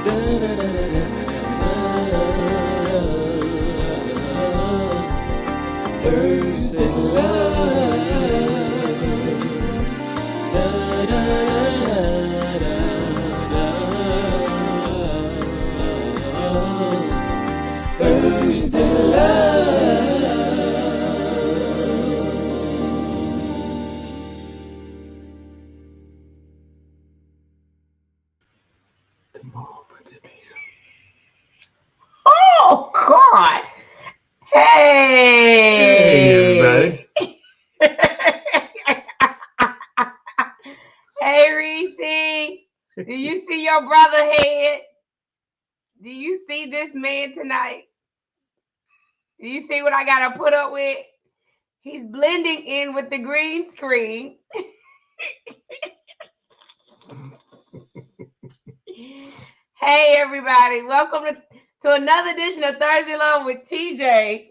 Thursday Love. Thursday Love. Oh God! Hey, everybody. Hey, Reese. Do you see your brother head? Do you see this man tonight? Do you see what I gotta put up with? He's blending in with the green screen. Hey, everybody. Welcome to another edition of Thursday Love with TJ.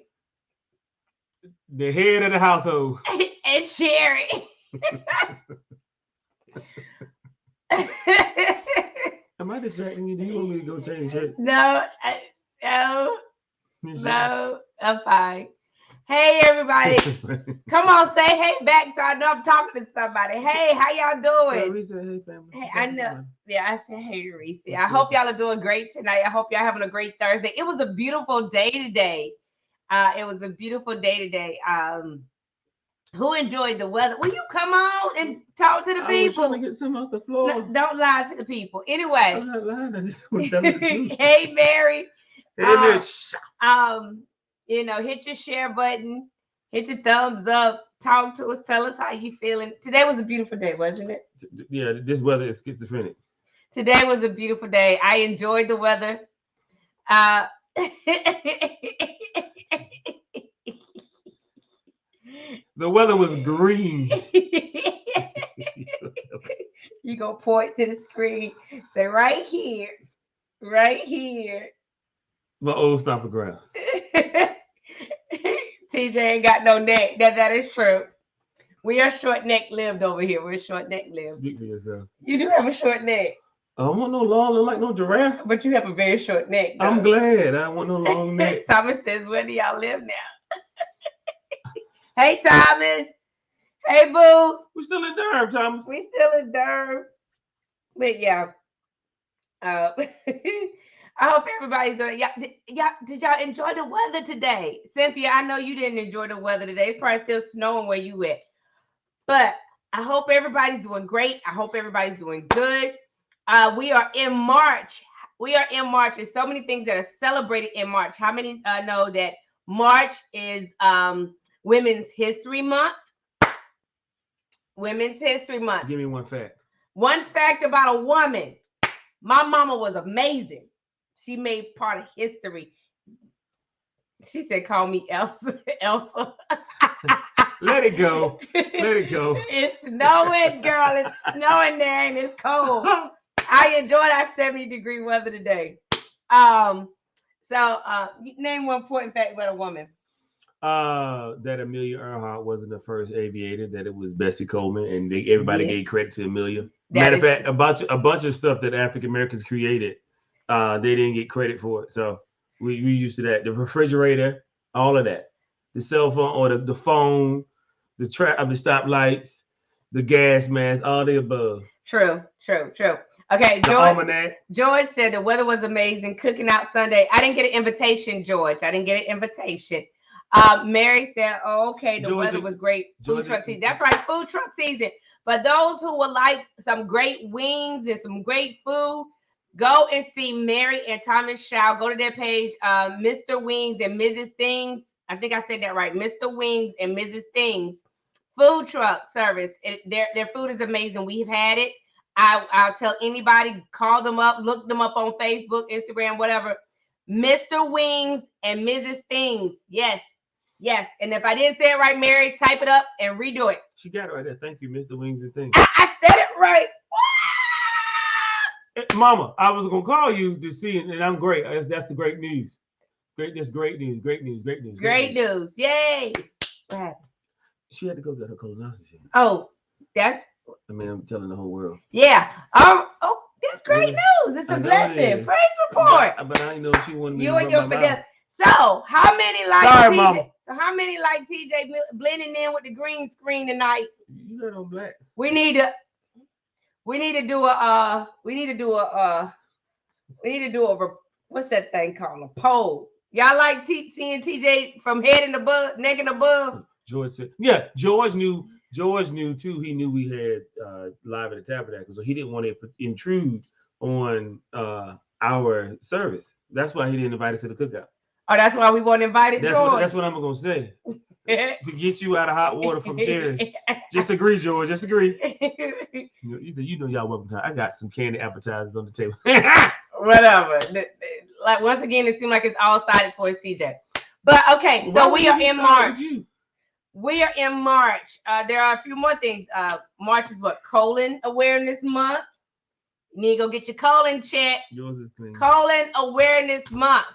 The head of the household. And Sherrie. Am I distracting you? Do you want me to go change shirt? No, I'm fine. Hey, everybody. Come on, say hey back so I know I'm talking to somebody. Hey, how y'all doing? Reese said, hey, family. Hey, I know. Yeah, I said hey to Reese. I hope y'all are doing great tonight. I hope y'all having a great Thursday. It was a beautiful day today. Who enjoyed the weather? Will you come on and talk to the people? I was trying to get some off the floor. No, don't lie to the people. Anyway. I'm not lying. I just want to tell the truth. Hey, Mary. Hey, hit your share button. Hit your thumbs up. Talk to us. Tell us how you feeling. Today was a beautiful day, wasn't it? Yeah, this weather is schizophrenic. Today was a beautiful day. I enjoyed the weather. The weather was green. You go point to the screen. Say right here. Right here. My old stomping grounds. TJ ain't got no neck. That is true. We are short neck lived over here. We're short neck lived. Speak for yourself. You do have a short neck. I don't want no long, look like no giraffe. But you have a very short neck, though. I'm glad. I don't want no long neck. Thomas says, where do y'all live now? Hey, Thomas. Hey, boo. We're still in Durham, Thomas. We still in Durham. But yeah. I hope everybody's doing it. Did y'all enjoy the weather today? Cynthia, I know you didn't enjoy the weather today. It's probably still snowing where you at. But I hope everybody's doing great. I hope everybody's doing good. We are in March. There's so many things that are celebrated in March. How many know that March is Women's History Month? Women's History Month. Give me one fact. One fact about a woman. My mama was amazing. She made part of history. She said, call me Elsa. Elsa. Let it go. Let it go. It's snowing, girl. It's snowing there and it's cold. I enjoyed our 70-degree weather today. Name one important fact about a woman. That Amelia Earhart wasn't the first aviator, that it was Bessie Coleman, and everybody gave credit to Amelia. Matter of fact, a bunch of stuff that African Americans created, they didn't get credit for it. So we used to that. The refrigerator, all of that. The cell phone or the phone, the stoplights, the gas mask, all the above. True. Okay, George said the weather was amazing. Cooking out Sunday. I didn't get an invitation, George. Mary said, oh, okay, the weather was great. Food truck season. That's right, food truck season. For those who would like some great wings and some great food, go and see Mary and Thomas Shaw. Go to their page, Mr. Wings and Mrs. Things. I think I said that right. Mr. Wings and Mrs. Things food truck service. Their food is amazing. We've had it. I'll tell anybody, call them up, look them up on Facebook, Instagram, whatever. Mr. Wings and Mrs. Things. Yes. And if I didn't say it right, Mary, type it up and redo it. She got it right there. Thank you, Mr. Wings and Things. I said it right. Mama, I was gonna call you to see it, and I'm great. That's the great news. That's great news. Great news. Yay! What happened? She had to go get her colonoscopy. Oh, that. I mean, I'm telling the whole world. Yeah. Did It's great news. It's a blessing. Praise report. But I know she wanted me you and your fidelity. So how many like TJ? Mama. So how many like TJ blending in with the green screen tonight? You got on black. We need to do a what's that thing called? A poll. Y'all like seeing TJ from head and above, neck and above? George said, yeah. George knew too. He knew we had live at the Tabernacle, so he didn't want to intrude on our service. That's why he didn't invite us to the cookout. Oh, that's why we weren't invited. That's what I'm gonna say. To get you out of hot water from Sherrie. Just agree, George. Just agree. You know y'all welcome time. I got some candy appetizers on the table. Whatever. Like once again, it seems like it's all sided towards TJ. But okay, so we are in March. We are in March. There are a few more things. March is what? Colon Awareness Month. You need to go get your colon checked. Yours is clean. Colon Awareness Month.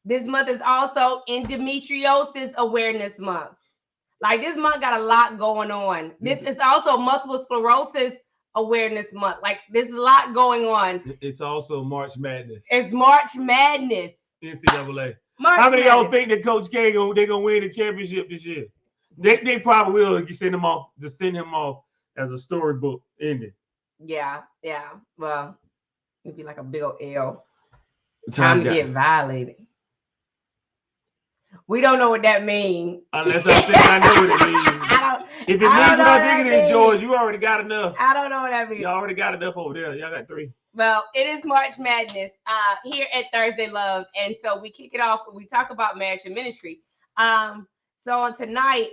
This month is also Endometriosis Awareness Month. Like this month got a lot going on. This is also Multiple Sclerosis Awareness Month. Like there's a lot going on. It's also March Madness. It's March Madness. NCAA. How many of y'all think that Coach K they're gonna win the championship this year? They probably will. You send him off as a storybook ending. Yeah. Well, it'd be like a big old L. Time to get violated. We don't know what that means. Unless I think I know what it means. If it means what I think it is, George, you already got enough. I don't know what that means. You already got enough over there. Y'all got 3. Well, it is March Madness here at Thursday Love. And so we kick it off. We talk about marriage and ministry. So on tonight,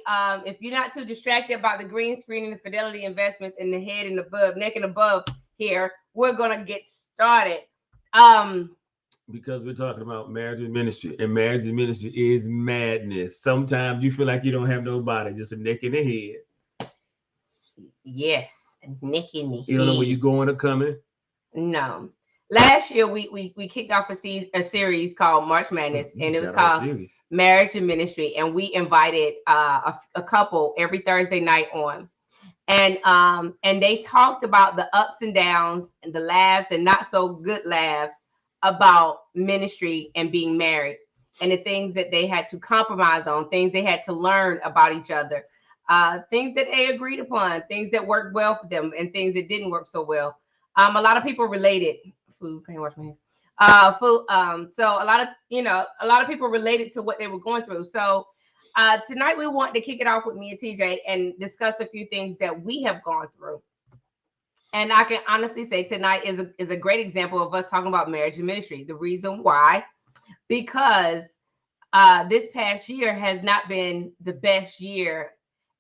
if you're not too distracted by the green screen and the fidelity investments in the head and above, neck and above here, we're going to get started. Because we're talking about marriage and ministry, and marriage and ministry is madness. Sometimes you feel like you don't have nobody, just a neck in the head. Yes, a neck in the head. You don't know where you're going or coming. No. Last year we kicked off a series called March Madness, and it was called Marriage and Ministry, and we invited a couple every Thursday night on, and they talked about the ups and downs and the laughs and not so good laughs about ministry and being married, and the things that they had to compromise on, things they had to learn about each other, things that they agreed upon, things that worked well for them, and things that didn't work so well. A lot of people related. Food, can't wash my hands. So a lot of people related to what they were going through. So tonight we want to kick it off with me and TJ and discuss a few things that we have gone through. And I can honestly say tonight is a great example of us talking about marriage and ministry. The reason why, because this past year has not been the best year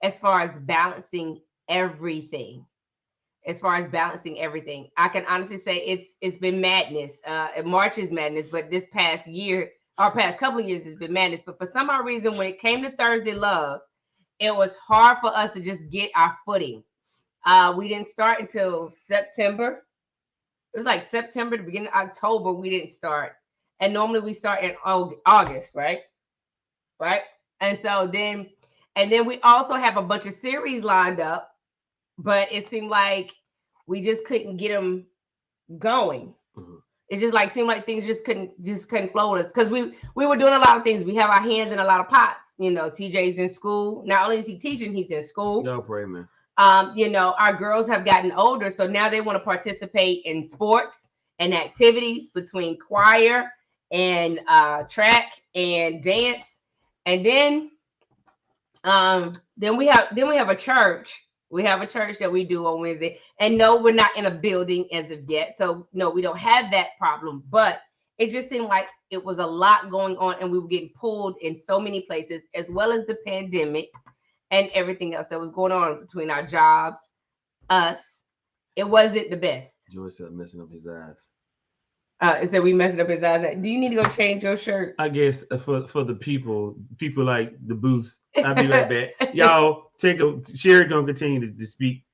as far as balancing everything. I can honestly say it's been madness. March is madness, but this past year, or past couple of years, has been madness. But for some odd reason, when it came to Thursday Love, it was hard for us to just get our footing. We didn't start until September. It was like September, the beginning of October, we didn't start. And normally we start in August, right? Right? And so then we also have a bunch of series lined up, but it seemed like we just couldn't get them going. Mm-hmm. It just like seemed like things just couldn't flow with us, because we were doing a lot of things. We have our hands in a lot of pots. TJ's in school. Not only is he teaching, he's in school. Y'all pray, man. Our girls have gotten older, so now they want to participate in sports and activities between choir and track and dance, and then we have a church. We have a church that we do on Wednesday, and no, we're not in a building as of yet, so no, we don't have that problem. But it just seemed like it was a lot going on, and we were getting pulled in so many places, as well as the pandemic and everything else that was going on between our jobs, us. It wasn't the best. George said messing up his eyes. It said we messing up his eyes. Do you need to go change your shirt? I guess for the people like the boost. I'll be right back. Y'all Sherrie gonna continue to speak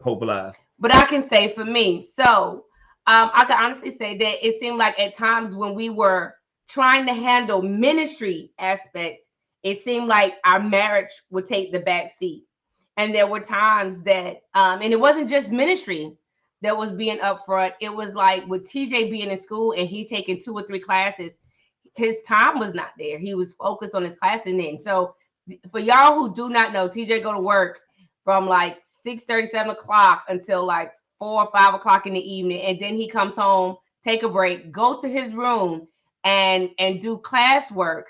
Hope Alive. But I can say for me, so I can honestly say that it seemed like at times when we were trying to handle ministry aspects, it seemed like our marriage would take the back seat. And there were times that, and it wasn't just ministry, that was being upfront. It was like with TJ being in school and he taking 2 or 3 classes, his time was not there. He was focused on his classes then. So for y'all who do not know, TJ go to work from like 6:30, 7 o'clock until like 4 or 5 o'clock in the evening, and then he comes home, take a break, go to his room and do classwork,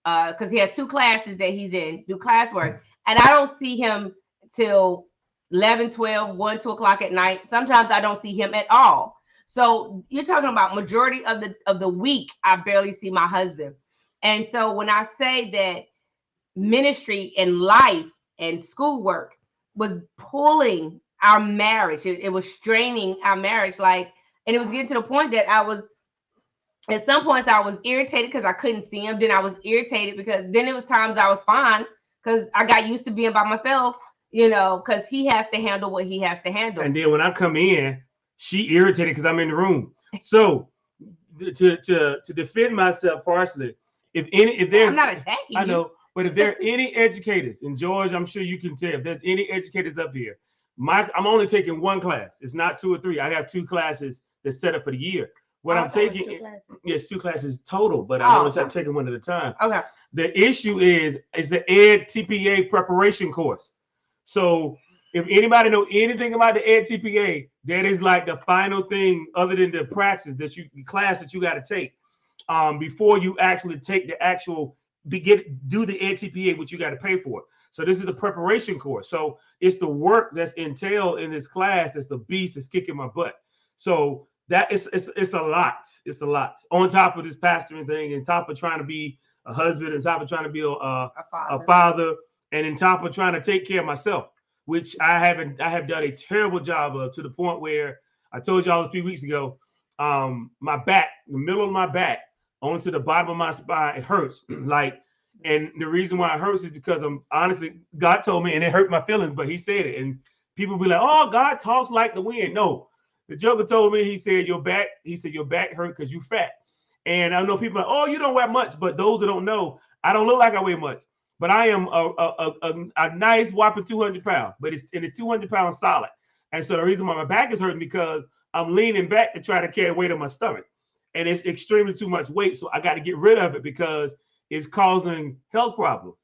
because he has 2 classes that he's in, do classwork, and I don't see him till 11, 12, 1, 2 o'clock at night. Sometimes I don't see him at all. So you're talking about majority of the week, I barely see my husband. And so when I say that ministry and life and schoolwork was pulling our marriage, it was straining our marriage, like, and it was getting to the point that I was, at some points I was irritated because I couldn't see him. Then I was irritated because then it was times I was fine because I got used to being by myself, because he has to handle what he has to handle. And then when I come in, she irritated because I'm in the room. So to defend myself partially, if there's, I'm not attacking I know, but if there are any educators, and George, I'm sure you can tell, if there's any educators up here, I'm only taking 1 class. It's not 2 or 3. I have 2 classes that's set up for the year. What I'm taking, yes, 2 classes total, but I'm only taking 1 at a time. Okay. The issue is the Ed TPA preparation course. So if anybody know anything about the Ed TPA, that is like the final thing other than the practice class that you got to take before you actually take the actual do the Ed TPA, which you got to pay for. So this is the preparation course. So it's the work that's entailed in this class. That's the beast that's kicking my butt. So that it's a lot. It's a lot on top of this pastoring thing, and top of trying to be a husband, and top of trying to be a father, and in top of trying to take care of myself, which I have done a terrible job of, to the point where I told y'all a few weeks ago, my back, the middle of my back, onto the bottom of my spine, it hurts. And the reason why it hurts is because honestly, God told me, and it hurt my feelings, but he said it. And people be like, oh, God talks like the wind. No, the Joker told me, he said your back hurt because you fat. And I know people are like, oh, you don't wear much, but those that don't know, I don't look like I weigh much, but I am a nice whopping 200 pounds, but it's 200 pounds solid. And so the reason why my back is hurting because I'm leaning back to try to carry weight on my stomach. And it's extremely too much weight. So I got to get rid of it because it's causing health problems.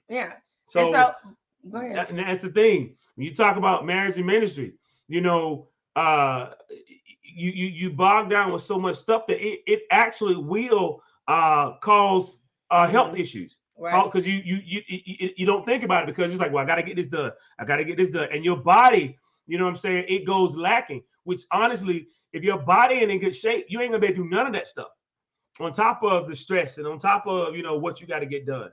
Yeah. So go ahead. And that's the thing. When you talk about marriage and ministry, you bog down with so much stuff that it actually will cause health issues. Right. Because you don't think about it because it's like, well, I got to get this done. I got to get this done. And your body, you know what I'm saying, it goes lacking, which honestly, if your body ain't in good shape, you ain't gonna be able to do none of that stuff. On top of the stress and on top of, what you got to get done.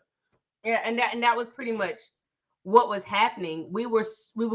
Yeah, and that was pretty much what was happening. We were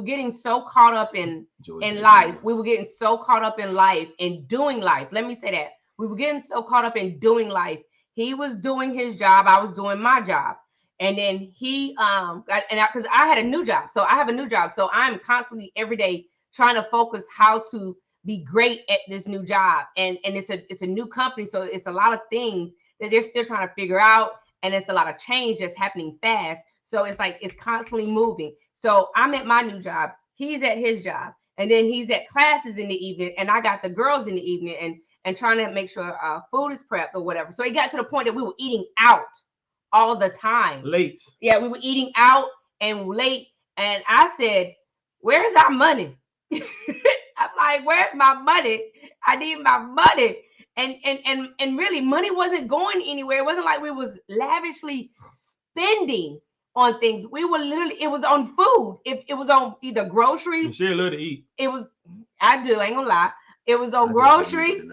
getting so caught up in life. We were getting so caught up in life and doing life. Let me say that. We were getting so caught up in doing life. He was doing his job. I was doing my job. And then because I had a new job. So I have a new job. So I'm constantly every day trying to focus how to be great at this new job. And it's a new company. So it's a lot of things that they're still trying to figure out. And it's a lot of change that's happening fast. So it's like it's constantly moving. So I'm at my new job. He's at his job. And then he's at classes in the evening. And I got the girls in the evening and trying to make sure food is prepped or whatever. So it got to the point that we were eating out all the time. Late. Yeah, we were eating out and late. And I said, where's our money? I'm like, where's my money? I need my money. And really, money wasn't going anywhere. It wasn't like we was lavishly spending on things. We were literally, it was on food. It was on either groceries. She love to eat. I do, I ain't gonna lie. It was on groceries.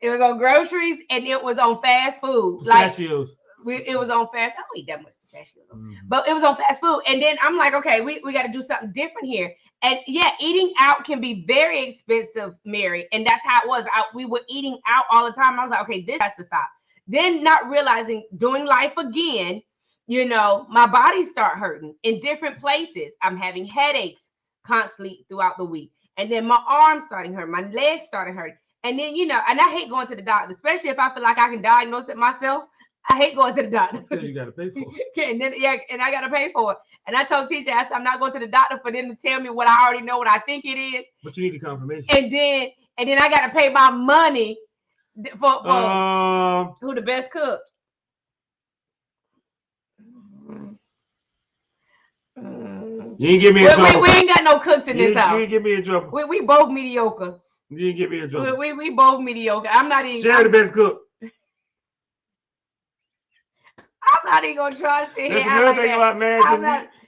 It was on groceries and it was on fast food. Pistachios. It was on fast. I don't eat that much pistachios, but it was on fast food. And then I'm like, okay, we got to do something different here. And yeah, eating out can be very expensive, Mary. And that's how it was. We were eating out all the time. I was like, okay, this has to stop. Then not realizing doing life again, my body start hurting in different places. I'm having headaches constantly throughout the week. And then my arms starting hurt, my legs started hurting. And then, and I hate going to the doctor, especially if I feel like I can diagnose it myself. I hate going to the doctor. Because you got to pay for it. And then, and I got to pay for it. And I told teacher, I said, I'm not going to the doctor for them to tell me what I already know, what I think it is. But you need the confirmation. And then I got to pay my money for who the best cook. You ain't give me a trouble. We ain't got no cooks in this house. You ain't give me a trouble. We both mediocre. You didn't give me a trouble. We both mediocre. I'm not even. Sherrie the best cook. I'm not even gonna try to sit here. That's another thing about marriage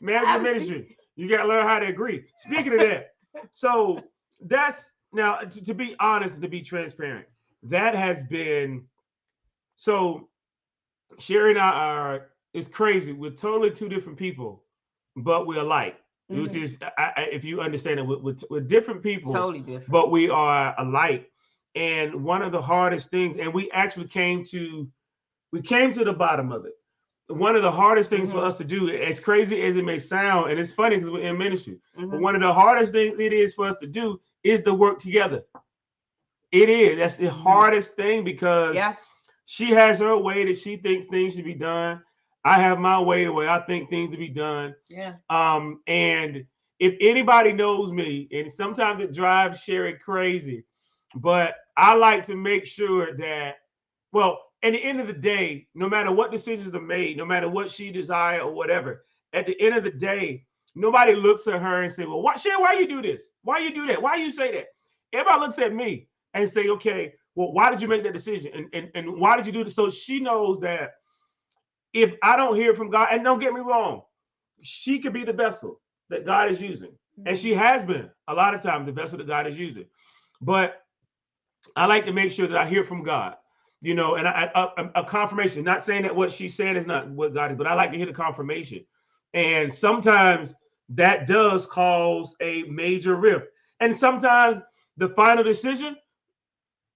and ministry. You gotta learn how to agree. Speaking of that, so that's now to be honest and to be transparent. That has been so. Sherrie and I it's crazy. We're totally two different people, but we're alike. Mm-hmm. Which is, if you understand it, we're different people, totally different, but we are alike. And one of the hardest things, and we actually came to the bottom of it. One of the hardest things for us to do, as crazy as it may sound, and it's funny because we're in ministry, but one of the hardest things it is for us to do is to work together. It is. That's the hardest thing because she has her way that she thinks things should be done. I have my way, the way I think things to be done. Yeah. And if anybody knows me, and sometimes it drives Sherrie crazy, but I like to make sure that, well, at the end of the day, no matter what decisions are made, no matter what she desires or whatever, at the end of the day, nobody looks at her and say, well, Sherrie, why you do this? Why you do that? Why you say that? Everybody looks at me and say, okay, well, why did you make that decision? And why did you do this? So she knows that if I don't hear from God, and don't get me wrong, she could be the vessel that God is using. And she has been a lot of times the vessel that God is using. But I like to make sure that I hear from God, you know, and a confirmation, not saying that what she's saying is not what God is, but I like to hear the confirmation. And sometimes that does cause a major rift. And sometimes the final decision,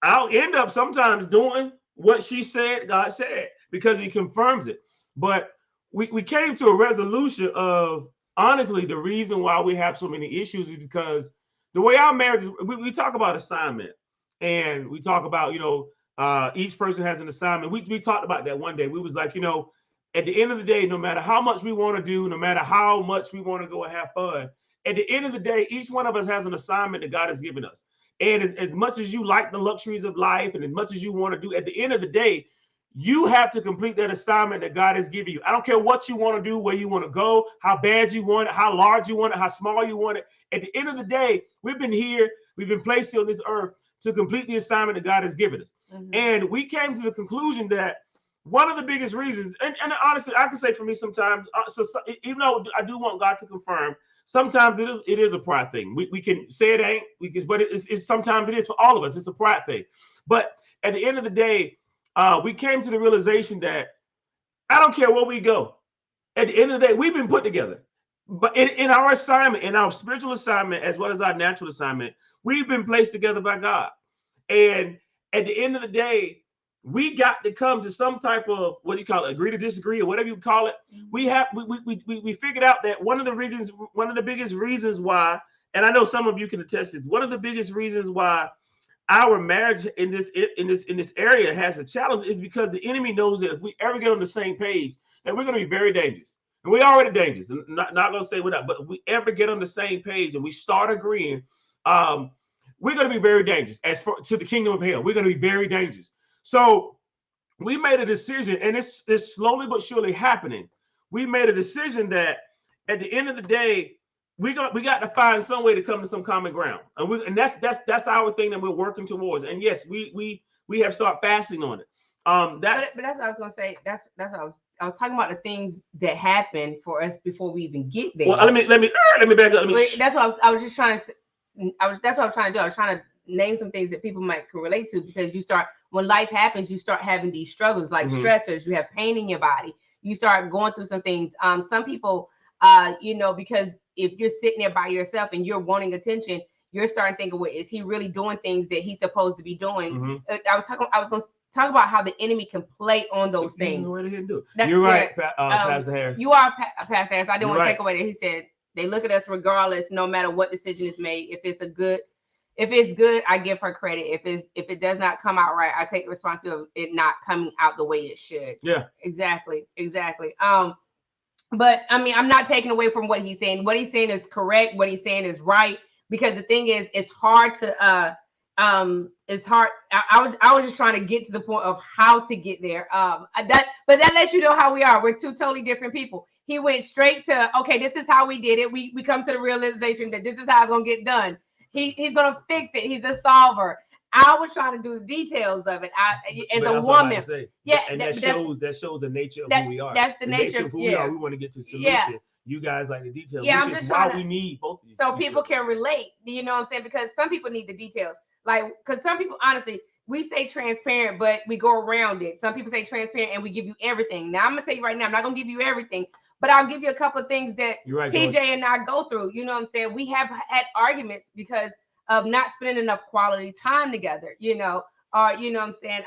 I'll end up sometimes doing what she said, God said, because he confirms it. But we came to a resolution of, honestly, the reason why we have so many issues is because the way our marriage is, we talk about assignment, and we talk about, you know, each person has an assignment. We talked about that one day. We was like, you know, at the end of the day, no matter how much we want to do, no matter how much we want to go and have fun, at the end of the day, each one of us has an assignment that God has given us. And as much as you like the luxuries of life and as much as you want to do, at the end of the day, you have to complete that assignment that God has given you. I don't care what you want to do, where you want to go, how bad you want it, how large you want it, how small you want it. At the end of the day, we've been here, we've been placed here on this earth to complete the assignment that God has given us. And we came to the conclusion that one of the biggest reasons, and honestly, I can say for me sometimes, even though I do want God to confirm, sometimes it is a pride thing. We can say it ain't, but it's sometimes it is for all of us. It's a pride thing. But at the end of the day, we came to the realization that I don't care where we go. At the end of the day, we've been put together. But in our assignment, in our spiritual assignment, as well as our natural assignment, we've been placed together by God. And at the end of the day, we got to come to some type of, what do you call it, agree to disagree or whatever you call it. We figured out that one of the biggest reasons why, and I know some of you can attest to this, one of the biggest reasons why our marriage in this area has a challenge is because the enemy knows that if we ever get on the same page, that we're going to be very dangerous. And we're already dangerous. I'm not going to say we're not, but if we ever get on the same page and we start agreeing, we're going to be very dangerous. As for to the kingdom of hell, we're going to be very dangerous. So we made a decision, and it's slowly but surely happening. We made a decision that at the end of the day, we got to find some way to come to some common ground, and that's our thing that we're working towards. And yes, we have started fasting on it. But that's what I was gonna say. That's what I was talking about, the things that happen for us before we even get there. Well, let me back up. That's what I was just trying to. That's what I was trying to do. I was trying to name some things that people might can relate to, because when life happens, you start having these struggles like stressors. You have pain in your body. You start going through some things. Some people, because if you're sitting there by yourself and you're wanting attention, you're starting to think, well, is he really doing things that he's supposed to be doing? I was going to talk about how the enemy can play on those things. You're right, Pastor Harris. You are Pastor Harris. I didn't want to take away that. He said they look at us regardless, no matter what decision is made. If it's a good If it's good, I give her credit. If it does not come out right, I take the responsibility of it not coming out the way it should. Yeah, exactly. But I mean, I'm not taking away from what he's saying. What he's saying is correct. What he's saying is right. Because the thing is, it's hard to it's hard. I was just trying to get to the point of how to get there. But that lets you know how we are. We're two totally different people. He went straight to, okay, this is how we did it. We come to the realization that this is how it's gonna get done. He's gonna fix it. He's a solver. I was trying to do the details of it. As a woman, yeah, and that shows the nature of who we are. That's the nature of who we are. We want to get to solution. Yeah. You guys like the details, which is why we need both of you. So people can relate. You know what I'm saying? Because some people need the details. Like, because some people, honestly, we say transparent, but we go around it. Some people say transparent and we give you everything. Now, I'm going to tell you right now, I'm not going to give you everything, but I'll give you a couple of things that right, TJ and I go through. You know what I'm saying? We have had arguments because of not spending enough quality time together, you know, or, you know what I'm saying?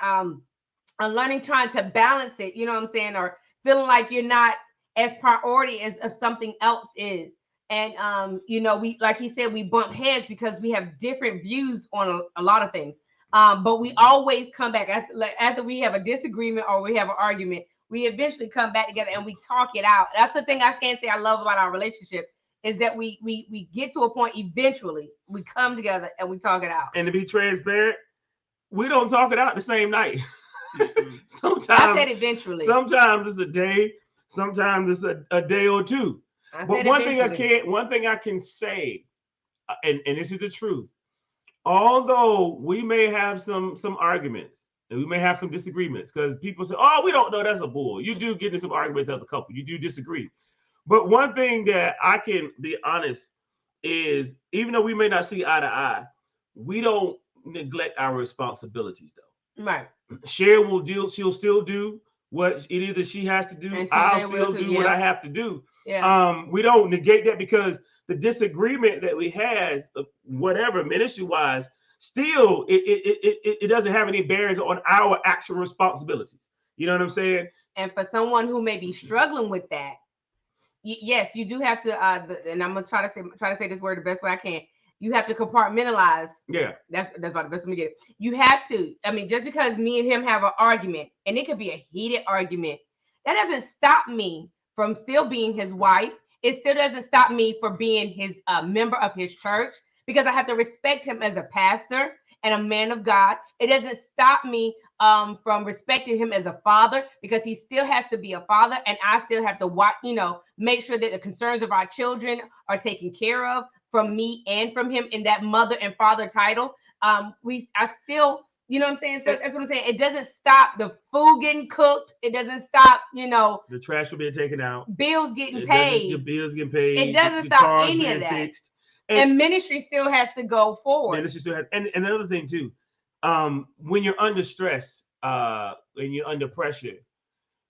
Learning, trying to balance it, you know what I'm saying? Or feeling like you're not as priority as if something else is. And you know, we, like he said, we bump heads because we have different views on a lot of things. But we always come back after we have a disagreement or we have an argument. We eventually come back together and we talk it out. That's the thing I can't say I love about our relationship, is that we get to a point eventually. We come together and we talk it out. And to be transparent, we don't talk it out the same night. Sometimes I said eventually. Sometimes it's a day. Sometimes it's a day or two. But one thing I can say, and this is the truth, although we may have some arguments and we may have some disagreements, because people say, oh, we don't know, that's a bull. You do get in some arguments as a couple. You do disagree. But one thing that I can be honest is, even though we may not see eye to eye, we don't neglect our responsibilities, though. Right. She'll still do what it is that she has to do. I'll still do what I have to do. Yeah. We don't negate that, because the disagreement that we had, whatever ministry wise, still it doesn't have any bearings on our actual responsibilities. You know what I'm saying? And for someone who may be struggling with that, yes, you do have to. And I'm gonna try to say this word the best way I can. You have to compartmentalize. Yeah, that's about the best way to get it. You have to. I mean, just because me and him have an argument, and it could be a heated argument, that doesn't stop me from still being his wife. It still doesn't stop me from being his member of his church, because I have to respect him as a pastor and a man of God. It doesn't stop me from respecting him as a father, because he still has to be a father, and I still have to watch, make sure that the concerns of our children are taken care of from me and from him in that mother and father title. I still, you know what I'm saying? So that's what I'm saying. It doesn't stop the food getting cooked. It doesn't stop, the trash will be taken out. Bills getting paid. Your bills getting paid. It doesn't stop any of that. Fixed. And ministry still has to go forward. Ministry still has, and another thing too, when you're under stress, and you're under pressure,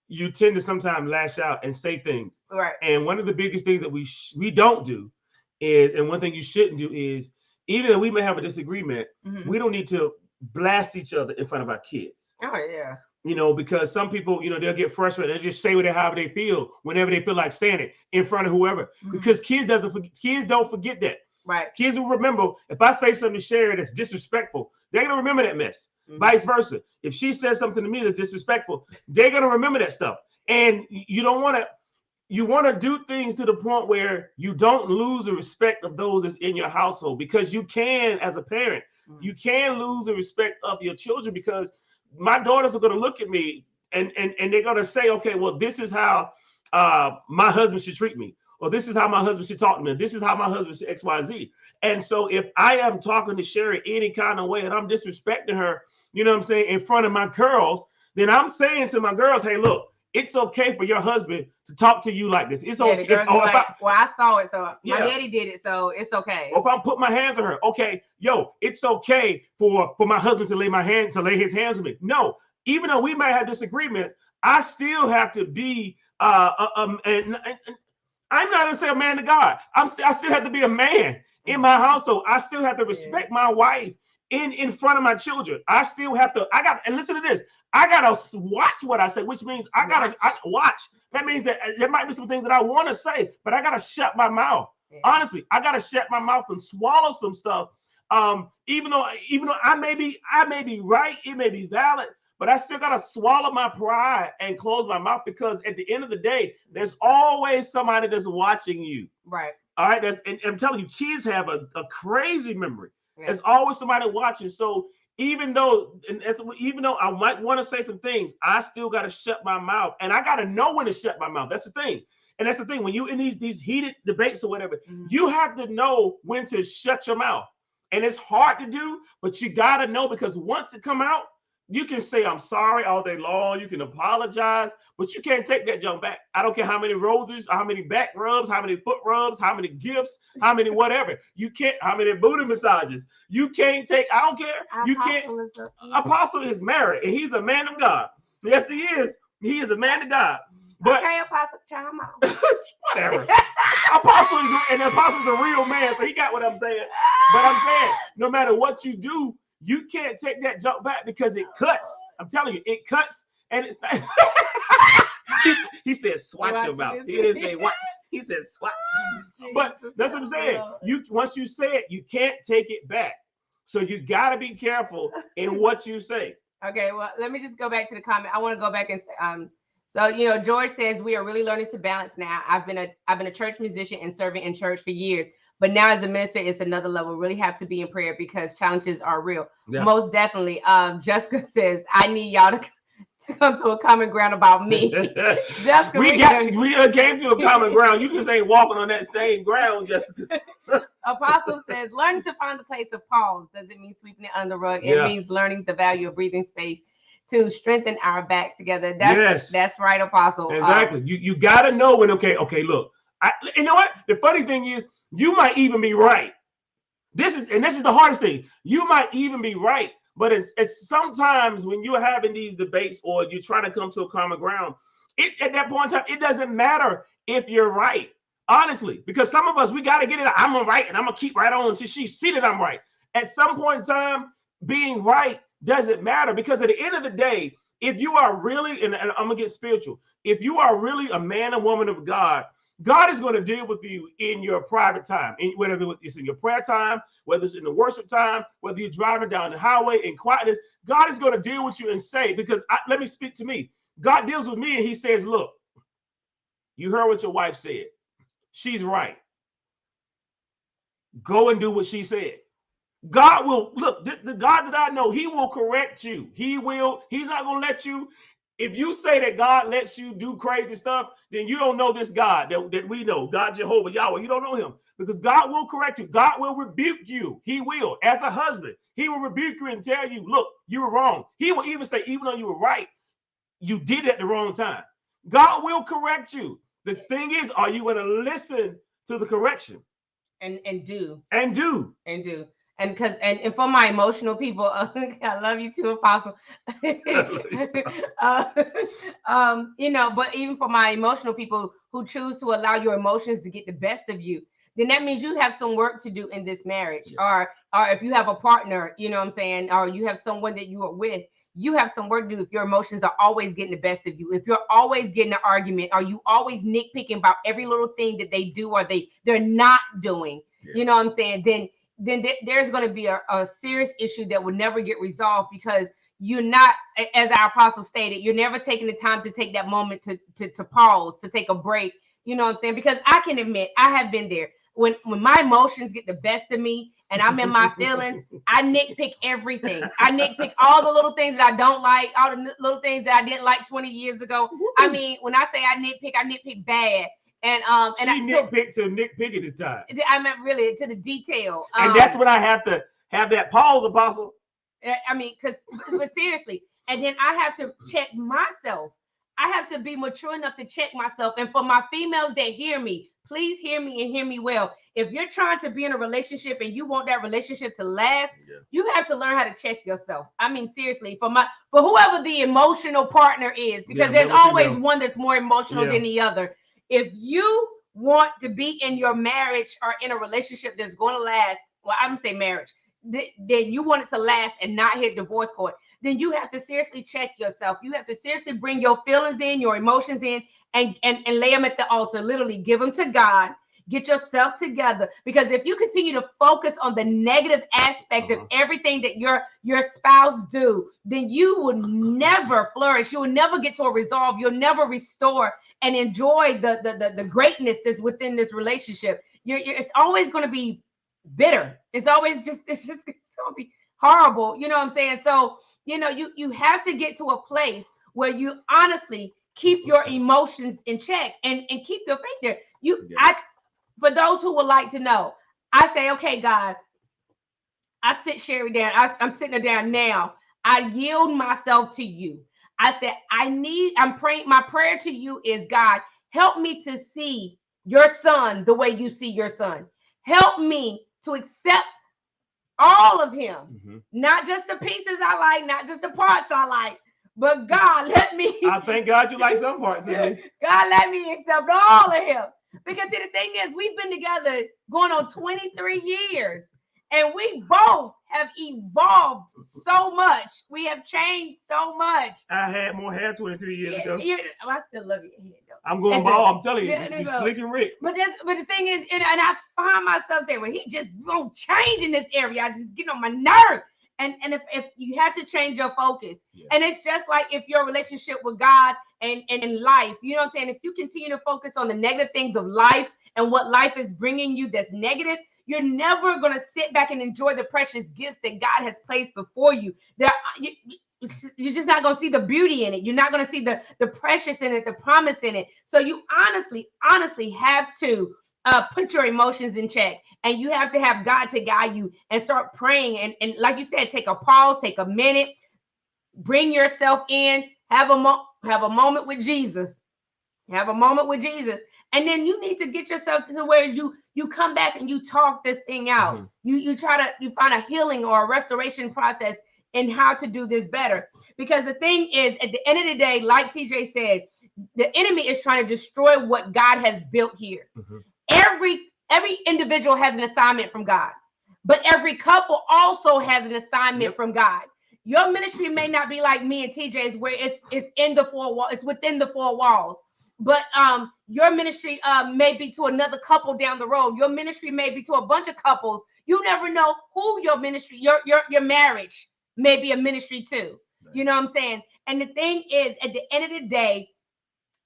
you tend to sometimes lash out and say things. Right. And one of the biggest things that we don't do is, and one thing you shouldn't do is, even though we may have a disagreement, we don't need to blast each other in front of our kids. Oh yeah. Because some people, they'll get frustrated and just say however they feel whenever they feel like saying it in front of whoever. Because kids don't forget that. Right. Kids will remember, if I say something to Sherrie that's disrespectful, they're gonna remember that mess. Vice versa. If she says something to me that's disrespectful, they're gonna remember that stuff. And you want to do things to the point where you don't lose the respect of those that's in your household, because you can, as a parent, you can lose the respect of your children, because my daughters are going to look at me and they're going to say, okay, well, this is how my husband should treat me, or this is how my husband should talk to me, this is how my husband should XYZ. And so if I am talking to Sherrie any kind of way and I'm disrespecting her, you know what I'm saying, in front of my girls, then I'm saying to my girls, hey, look, it's okay for your husband to talk to you like this. It's okay. I saw it, so my daddy did it, so it's okay. Or if I'm putting my hands on her, okay, it's okay for my husband to lay his hands on me. No, even though we might have disagreement, I still have to be and I'm not gonna say a man to God. I still have to be a man in my household. I still have to respect my wife in front of my children. I still have to. And listen to this. I gotta watch what I say, which means I gotta watch. That means that there might be some things that I want to say, but I gotta shut my mouth. Yeah. Honestly, I gotta shut my mouth and swallow some stuff Even though I may be right, it may be valid, but I still gotta swallow my pride and close my mouth, because at the end of the day, there's always somebody that's watching you. Right. All right. And I'm telling you, kids have a crazy memory. Yeah. There's always somebody watching. So even though I might want to say some things, I still got to shut my mouth, and I got to know when to shut my mouth. That's the thing. And that's the thing. When you in these heated debates or whatever, you have to know when to shut your mouth. And it's hard to do, but you got to know, because once it come out, you can say I'm sorry all day long. You can apologize, but you can't take that jump back. I don't care how many roses, how many back rubs, how many foot rubs, how many gifts, how many whatever. You can't, how many booty massages. You can't take, I don't care. You can't. Apostle is married, and he's a man of God. Yes, he is. He is a man of God. But okay, Apostle, chime out. Whatever. Apostle is a real man, so he got what I'm saying. But I'm saying, no matter what you do, you can't take that jump back, because it cuts. I'm telling you, it cuts. And he said, swatch your mouth. He didn't say watch. He said swatch. But that's what I'm saying. Once you say it, you can't take it back. So you got to be careful in what you say. Okay, well, let me just go back to the comment. I want to go back and so George says we are really learning to balance now. I've been a church musician and serving in church for years. But now as a minister, it's another level. We really have to be in prayer because challenges are real. Yeah. Most definitely. Jessica says, I need y'all to come to a common ground about me. Jessica, we came to a common ground. You just ain't walking on that same ground, Jessica. Apostle says, learning to find the place of pause doesn't mean sweeping it under the rug. It means learning the value of breathing space to strengthen our back together. That's right, Apostle. Exactly. You got to know when, okay, look. You know what? The funny thing is, you might even be right. This is the hardest thing. You might even be right, but it's sometimes when you're having these debates or you're trying to come to a common ground, at that point in time, it doesn't matter if you're right, honestly, because some of us, we got to get it. I'm right, and I'm gonna keep right on until she see that I'm right. At some point in time, being right doesn't matter, because at the end of the day, if you are really, and I'm gonna get spiritual, if you are really a man or woman of God, God is going to deal with you in your private time, whether it's in your prayer time, whether it's in the worship time, whether you're driving down the highway in quietness. God is going to deal with you and say, because let me speak to me. God deals with me and he says, look, you heard what your wife said. She's right. Go and do what she said. God will, look, the God that I know, he will correct you. He's not going to let you. If you say that God lets you do crazy stuff, then you don't know this God that we know, God Jehovah Yahweh. You don't know him, because God will correct you. God will rebuke you. He will. As a husband, he will rebuke you and tell you, look, you were wrong. He will even say, even though you were right, you did it at the wrong time. God will correct you. The thing is, are you going to listen to the correction? And do. And for my emotional people, I love you too, Apostle. But even for my emotional people who choose to allow your emotions to get the best of you, then that means you have some work to do in this marriage. Yeah. Or if you have a partner, you know what I'm saying, or you have someone that you are with, you have some work to do if your emotions are always getting the best of you. If you're always getting an argument, or you always nitpicking about every little thing that they do or they're not doing, you know what I'm saying, then there's going to be a serious issue that will never get resolved, because you're not, as our apostle stated, you're never taking the time to take that moment to pause, to take a break. You know what I'm saying? Because I can admit, I have been there. When my emotions get the best of me and I'm in my feelings, I nitpick everything. I nitpick all the little things that I don't like, all the little things that I didn't like 20 years ago. I mean, when I say I nitpick bad. And she nitpicked to nitpicking this time. I meant really to the detail. And that's when I have to have that pause, Apostle. I mean, but seriously, and then I have to check myself. I have to be mature enough to check myself. And for my females that hear me, please hear me and hear me well. If you're trying to be in a relationship and you want that relationship to last, you have to learn how to check yourself. I mean, seriously, for whoever the emotional partner is, because there's always one that's more emotional than the other. If you want to be in your marriage or in a relationship that's going to last, well, I'm going to say marriage, then you want it to last and not hit divorce court, then you have to seriously check yourself. You have to seriously bring your feelings in, your emotions in, and lay them at the altar. Literally give them to God. get yourself together. Because if you continue to focus on the negative aspect of everything that your spouse do, then you will never flourish. You will never get to a resolve. You'll never restore and enjoy the greatness that's within this relationship. It's always going to be bitter. It's always it's going to be horrible. You know what I'm saying? So, you have to get to a place where you honestly keep your emotions in check and keep your faith there. For those who would like to know, I say, okay, God, I sit Sherrie down. I'm sitting her down now. I yield myself to you. I said, I'm praying. My prayer to you is, God, help me to see your son the way you see your son. Help me to accept all of him, not just the pieces I like, not just the parts I like, but God, let me. I thank God you like some parts of me. God, let me accept all of him. Because see, the thing is, we've been together going on 23 years, and we both have evolved so much. We have changed so much. I had more hair 23 years ago. I still love your hair, though. I'm going bald. I'm telling you, it's slick and rich. But the thing is, and I find myself saying, well, he just won't change in this area. I just get on my nerves. And if you have to change your focus, and it's just like if your relationship with God and in life, you know what I'm saying? If you continue to focus on the negative things of life and what life is bringing you that's negative, you're never going to sit back and enjoy the precious gifts that God has placed before you. You're just not going to see the beauty in it. You're not going to see the precious in it, the promise in it. So you honestly have to put your emotions in check, and you have to have God to guide you and start praying. And like you said, take a pause, take a minute, bring yourself in, have a moment with Jesus, have a moment with Jesus. And then you need to get yourself to where you come back and you talk this thing out. You find a healing or a restoration process in how to do this better. Because the thing is, at the end of the day, like TJ said, the enemy is trying to destroy what God has built here. Every individual has an assignment from God, but every couple also has an assignment from God. Your ministry may not be like me and TJ's, where it's in the four walls, it's within the four walls. But your ministry may be to another couple down the road. Your ministry may be to a bunch of couples. You never know who your ministry, your marriage may be a ministry to. You know what I'm saying? And the thing is, at the end of the day,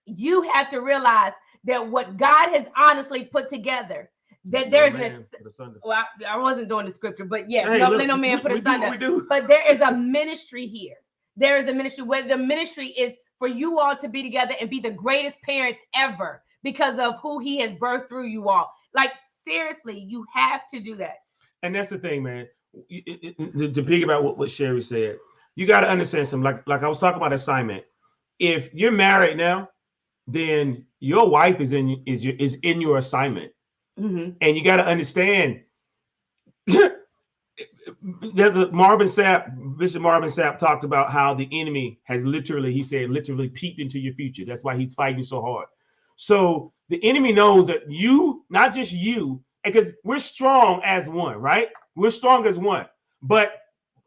you have to realize that what God has honestly put together, that there's I wasn't doing the scripture, but yes, let no man put asunder. But there is a ministry here. There is a ministry where the ministry is for you all to be together and be the greatest parents ever because of who he has birthed through you all. Like, seriously, you have to do that. And that's the thing, man. To piggyback what Sherrie said, you got to understand something. Like I was talking about assignment. If you're married now, then your wife is in your assignment, and you got to understand. There's Bishop Marvin Sapp talked about how the enemy has literally peeked into your future. That's why he's fighting so hard. So the enemy knows that you, not just you, because we're strong as one, right? We're strong as one. But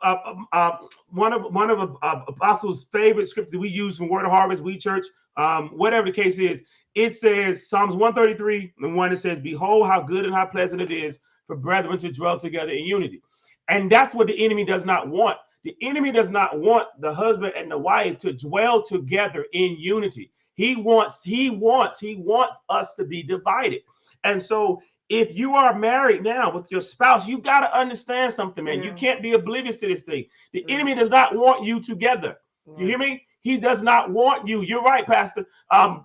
one of Apostle's favorite scriptures we use from Word of Harvest, We Church, whatever the case is, it says Psalms 133:1. It says, "Behold, how good and how pleasant it is for brethren to dwell together in unity." And that's what the enemy does not want. The enemy does not want the husband and the wife to dwell together in unity. He wants us to be divided. And so if you are married now with your spouse, you got to understand something, man. You can't be oblivious to this thing. The enemy does not want you together. You hear me? He does not want you. You're right, Pastor.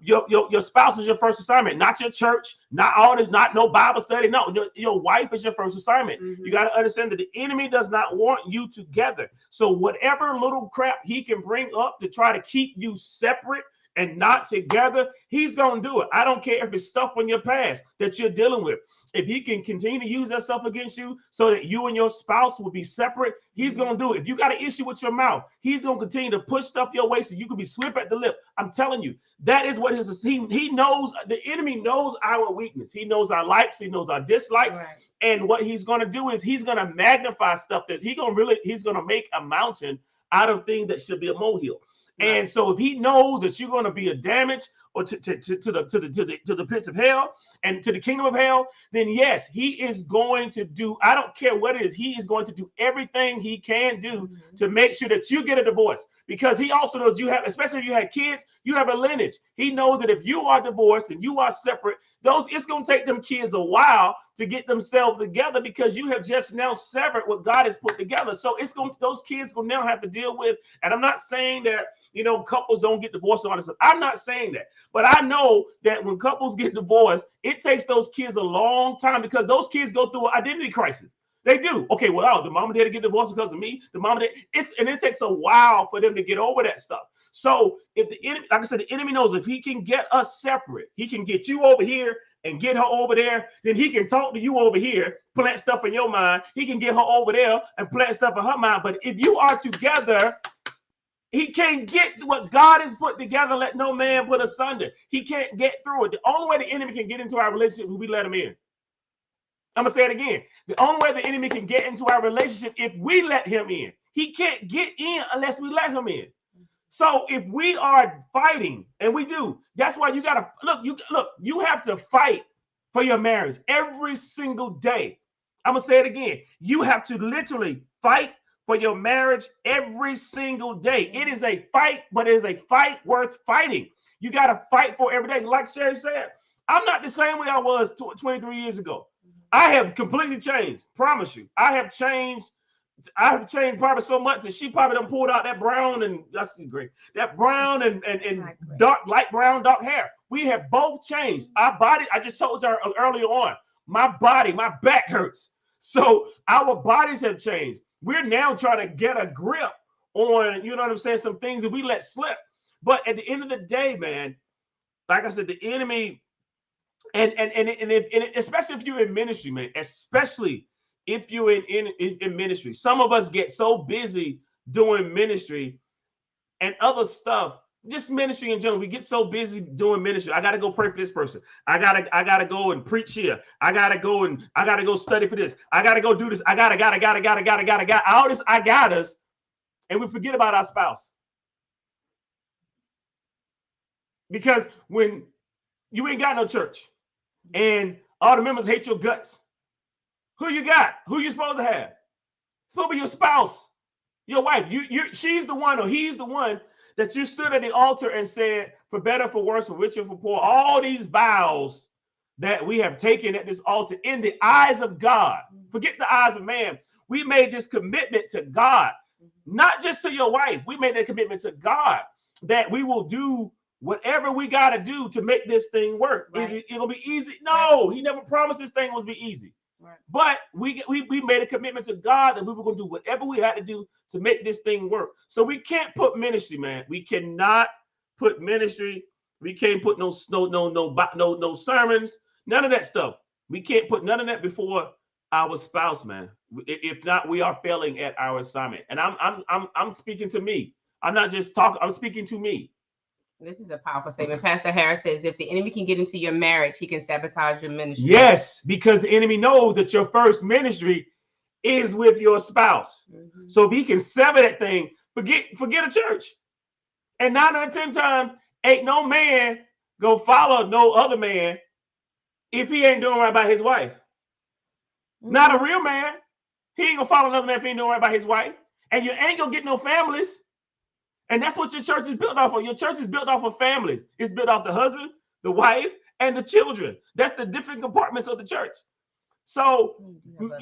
Your spouse is your first assignment, not your church, not all this, not no Bible study. No, your wife is your first assignment. You got to understand that the enemy does not want you together. So whatever little crap he can bring up to try to keep you separate and not together, he's going to do it. I don't care if it's stuff from your past that you're dealing with. If he can continue to use that stuff against you so that you and your spouse will be separate, he's going to do it. If you got an issue with your mouth, he's going to continue to push stuff your way so you can be slip at the lip. I'm telling you, that is what he knows. The enemy knows our weakness. He knows our likes. He knows our dislikes. Right. And what he's going to do is he's going to magnify stuff that he's going to make a mountain out of things that should be a molehill. Right. And so if he knows that you're going to be a damage or to the pits of hell, and to the kingdom of hell, then yes, he is going to do, I don't care what it is, he is going to do everything he can do to make sure that you get a divorce, because he also knows you have, especially if you had kids, you have a lineage. He knows that if you are divorced and you are separate, it's going to take them kids a while to get themselves together, because you have just now severed what God has put together. So those kids will now have to deal with, and I'm not saying that, couples don't get divorced and all this stuff. I'm not saying that. But I know that when couples get divorced, it takes those kids a long time, because those kids go through an identity crisis. They do. Okay, well, the mom and dad get divorced because of me. The mom and dad, and it takes a while for them to get over that stuff. So if the enemy, like I said, the enemy knows if he can get us separate, he can get you over here and get her over there, then he can talk to you over here, plant stuff in your mind. He can get her over there and plant stuff in her mind. But if you are together, he can't get what God has put together. Let no man put asunder. He can't get through it. The only way the enemy can get into our relationship is we let him in. I'm going to say it again. The only way the enemy can get into our relationship if we let him in. He can't get in unless we let him in. So if we are fighting, and we do, that's why you got to you have to fight for your marriage every single day. I'm going to say it again. You have to literally fight for your marriage every single day. It is a fight, but it is a fight worth fighting. You got to fight for every day. Like Sherrie said, I'm not the same way I was 23 years ago. I have completely changed. Promise you. I have changed probably so much that she probably done pulled out that brown, and that's great. That brown and dark, light brown, dark hair. We have both changed. Our body, I just told her earlier on, my back hurts. So our bodies have changed. We're now trying to get a grip on, you know what I'm saying, some things that we let slip. But at the end of the day, man, like I said, the enemy, and especially if you're in ministry, man, especially if you're in ministry. Some of us get so busy doing ministry and other stuff, just ministry in general. We get so busy doing ministry. I got to go pray for this person. I gotta go and preach here. I gotta go study for this. I gotta go do this. I gotta all this. I got us, and we forget about our spouse. Because when you ain't got no church and all the members hate your guts, who you got? Who you supposed to have? It's supposed to be your spouse, your wife. She's the one, or he's the one that you stood at the altar and said, for better, for worse, for richer, for poor, all these vows that we have taken at this altar in the eyes of God. Forget the eyes of man. We made this commitment to God, not just to your wife. We made that commitment to God that we will do whatever we got to do to make this thing work. Right. Is it gonna be easy? No, right. He never promised this thing was be easy. Right. But we made a commitment to God that we were going to do whatever we had to do to make this thing work. So we can't put ministry, man. We cannot put ministry. We can't put no sermons, none of that stuff. We can't put none of that before our spouse, man. If not, we are failing at our assignment. And I'm speaking to me. I'm not just talking. I'm speaking to me. This is a powerful statement. Pastor Harris says, if the enemy can get into your marriage, he can sabotage your ministry. Yes, because the enemy knows that your first ministry is with your spouse. Mm-hmm. So if he can sever that thing, forget a church. And 9 out of 10 times, ain't no man go follow no other man if he ain't doing right by his wife. Mm-hmm. Not a real man. He ain't gonna follow another man if he ain't doing right by his wife. And you ain't gonna get no families. And that's what your church is built off of. Your church is built off of families. It's built off the husband, the wife, and the children. That's the different compartments of the church. So, but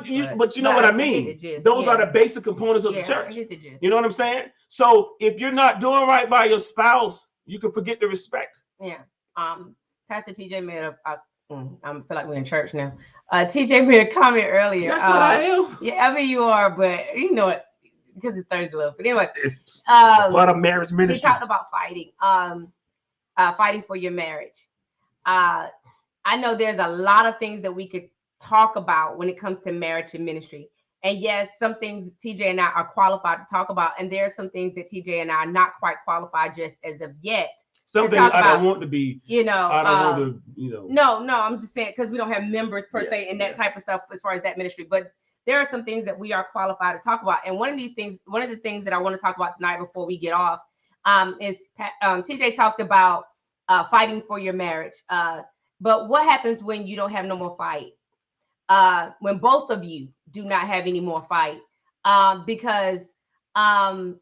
you know what I mean? Those are the basic components of the church. You know what I'm saying? So if you're not doing right by your spouse, you can forget the respect. Yeah. Pastor TJ made I feel like we're in church now. TJ made a comment earlier. That's what I am. Yeah, I mean you are, but you know it. Because it's ThursdayLove. But anyway, what a marriage ministry. He talked about fighting, fighting for your marriage. I know there's a lot of things that we could talk about when it comes to marriage and ministry. And yes, some things TJ and I are qualified to talk about, and there are some things that TJ and I are not quite qualified just as of yet. Some things I don't want to be. I don't want to. No, I'm just saying because we don't have members per se and that type of stuff as far as that ministry, but. There are some things that we are qualified to talk about. And one of the things that I want to talk about tonight before we get off is TJ talked about fighting for your marriage. But what happens when you don't have no more fight? When both of you do not have any more fight? Because I'm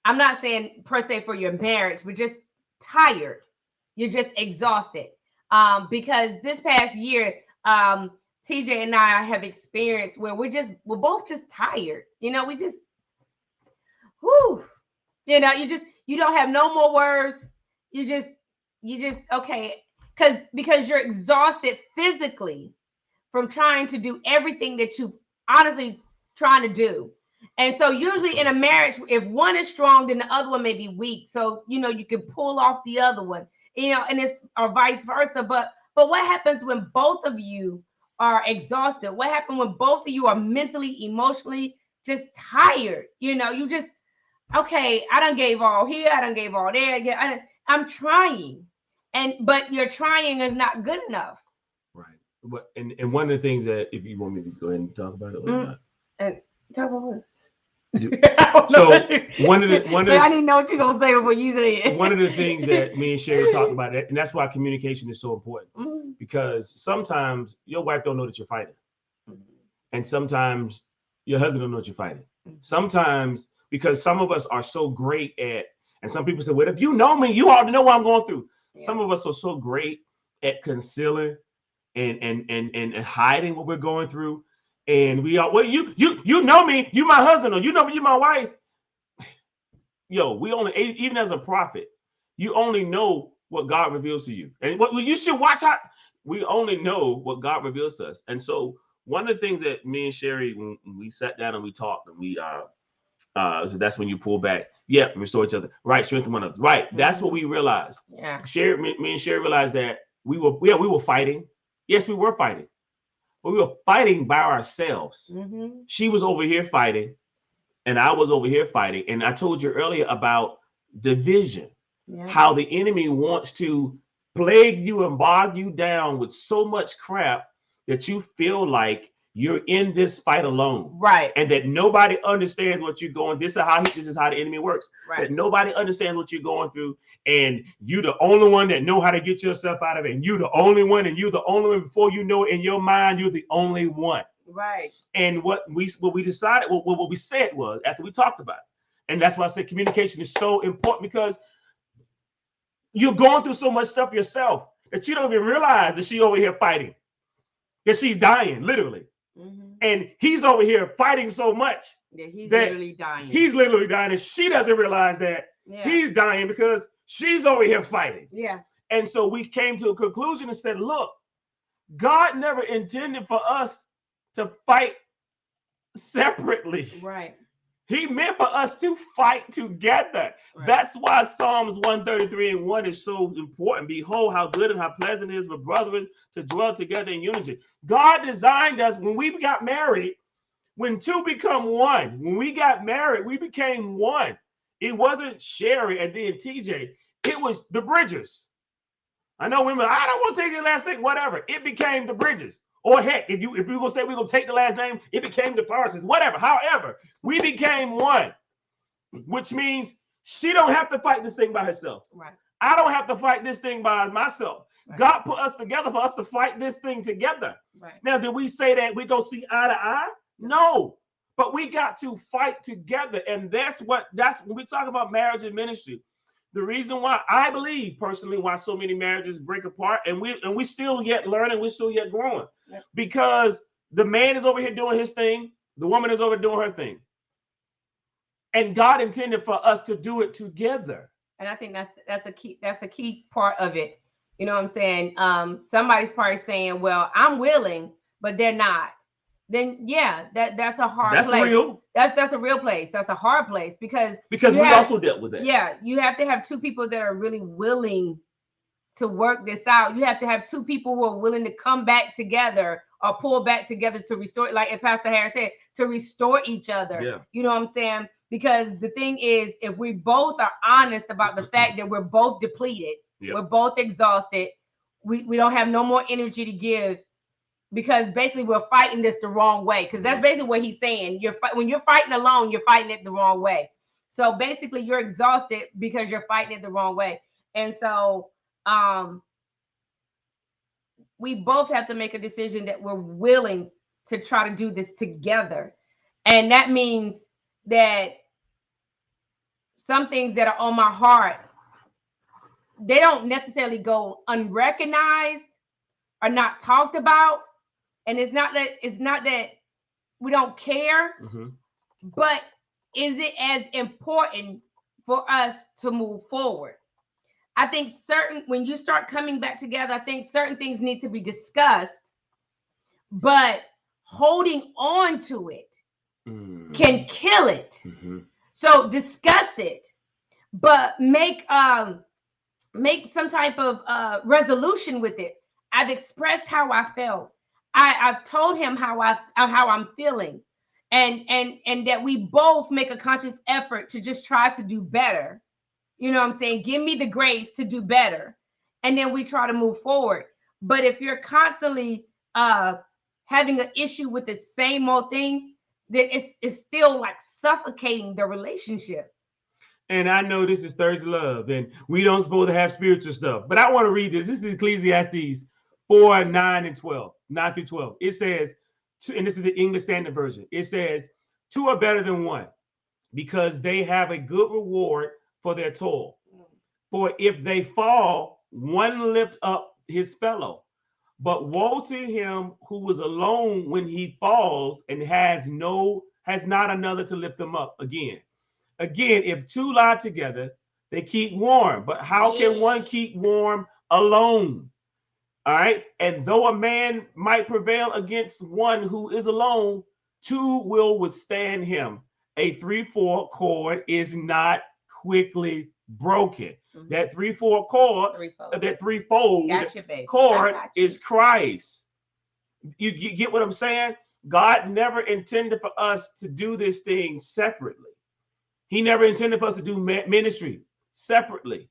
not saying per se for your marriage, but just tired. You're just exhausted. Because this past year, TJ and I have experienced where we're both just tired. We just, whoo, you don't have no more words. You just okay, because you're exhausted physically from trying to do everything that you honestly trying to do. And so usually in a marriage, if one is strong, then the other one may be weak. So, you can pull off the other one, and it's or vice versa. But what happens when both of you are exhausted? What happens when both of you are mentally, emotionally just tired? You just, okay, I done gave all here, I done gave all there. Yeah, I'm trying. But your trying is not good enough. Right. But and one of the things that, if you want me to go ahead and talk about it or not. And talk about what? So one of the I didn't know what you're gonna say before you say it. One of the things that me and Sherrie talked about, and that's why communication is so important. Because sometimes your wife don't know that you're fighting, and sometimes your husband don't know that you're fighting. Sometimes, because some of us are so great at, and some people say, well, if you know me, you already know what I'm going through. Yeah. Some of us are so great at concealing and hiding what we're going through. And we are, well, you know me, you my husband, or you know me, you my wife. Yo, we only, even as a prophet, you only know what God reveals to you. And what you should watch out. We only know what God reveals to us. And so one of the things that me and Sherrie, when we sat down and we talked, and we so that's when you pull back. Yeah, restore each other. Right, strengthen one another. Right. That's what we realized. Yeah. Me and Sherrie realized that we were fighting. Yes, we were fighting. But we were fighting by ourselves. She was over here fighting, and I was over here fighting. And I told you earlier about division, how the enemy wants to plague you and bog you down with so much crap that you feel like you're in this fight alone, right? And that nobody understands what you're going. This is how the enemy works. Right. That nobody understands what you're going through, and you're the only one that know how to get yourself out of it. And you're the only one, and you're the only one. Before you know it, in your mind, you're the only one. Right. And what we decided, what we said was, after we talked about it, and that's why I said communication is so important, because you're going through so much stuff yourself that you don't even realize that she's over here fighting, that she's dying, literally. And he's over here fighting so much that he's literally dying. He's literally dying, and she doesn't realize that he's dying because she's over here fighting. Yeah. And so we came to a conclusion and said, look, God never intended for us to fight separately. Right. He meant for us to fight together. Right. That's why Psalms 133:1 is so important. Behold, how good and how pleasant it is for brethren to dwell together in unity. God designed us when we got married, when two become one. When we got married, we became one. It wasn't Sherrie and then TJ. It was the Bridgers. I know women, I don't want to take your last name, whatever. It became the Bridgers. Or heck, if we're going to say we're going to take the last name, it became the Parsons, whatever. However, we became one, which means she don't have to fight this thing by herself. Right. I don't have to fight this thing by myself. Right. God put us together for us to fight this thing together. Right. Now, did we say that we go see eye to eye? No, but we got to fight together. And that's when we talk about marriage and ministry. The reason why I believe personally why so many marriages break apart, and we still yet learning, we're still yet growing, because the man is over here doing his thing, the woman is over doing her thing, and God intended for us to do it together. And I think that's a key part of it. You know what I'm saying? Somebody's probably saying, "Well, I'm willing," but they're not. Then that's a hard place. That's real. That's a real place. That's a hard place because we also dealt with that. Yeah, you have to have two people that are really willing to work this out. You have to have two people who are willing to come back together or pull back together to restore, like Pastor Harris said, to restore each other. Yeah. You know what I'm saying? Because the thing is, if we both are honest about the fact that we're both depleted, we're both exhausted, we don't have no more energy to give. Because basically we're fighting this the wrong way. Because that's basically what he's saying. When you're fighting alone, you're fighting it the wrong way. So basically you're exhausted because you're fighting it the wrong way. And so we both have to make a decision that we're willing to try to do this together. And that means that some things that are on my heart, they don't necessarily go unrecognized or not talked about. And it's not that we don't care, but is it as important for us to move forward? I think when you start coming back together, I think certain things need to be discussed, but holding on to it can kill it. So discuss it, but make some type of resolution with it. I've expressed how I felt. I've told him how I'm feeling, and that we both make a conscious effort to just try to do better. You know what I'm saying? Give me the grace to do better, and then we try to move forward. But if you're constantly having an issue with the same old thing, then it's still like suffocating the relationship. And I know this is ThursdayLove, and we don't supposed to have spiritual stuff, but I want to read this. This is Ecclesiastes 4, 9 and 12, 9 through 12. It says, and this is the English Standard Version. It says, 2 are better than 1, because they have a good reward for their toil. For if they fall, one lift up his fellow. But woe to him who is alone when he falls and has not another to lift them up again. Again, if 2 lie together, they keep warm. But how can one keep warm alone? All right. And though a man might prevail against one who is alone, 2 will withstand him. A 3/4 cord is not quickly broken. That 3/4 cord, that threefold cord is Christ. You get what I'm saying? God never intended for us to do this thing separately. He never intended for us to do ministry separately.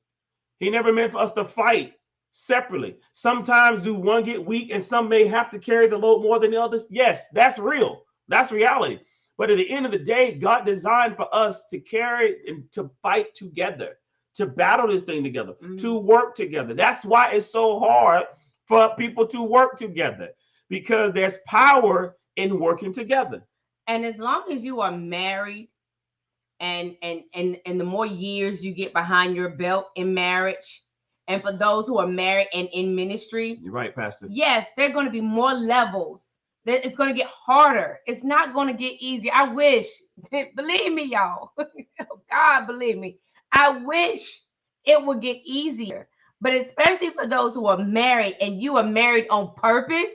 He never meant for us to fight separately. Sometimes do one get weak and some may have to carry the load more than the others? Yes, that's real. That's reality. But at the end of the day, God designed for us to carry and to fight together, to battle this thing together, to work together. That's why it's so hard for people to work together, because there's power in working together. And as long as you are married, and the more years you get behind your belt in marriage, and for those who are married and in ministry, you're right, Pastor. Yes, there are going to be more levels. That it's going to get harder. It's not going to get easier. I wish, believe me, y'all. God, believe me. I wish it would get easier. But especially for those who are married and you are married on purpose,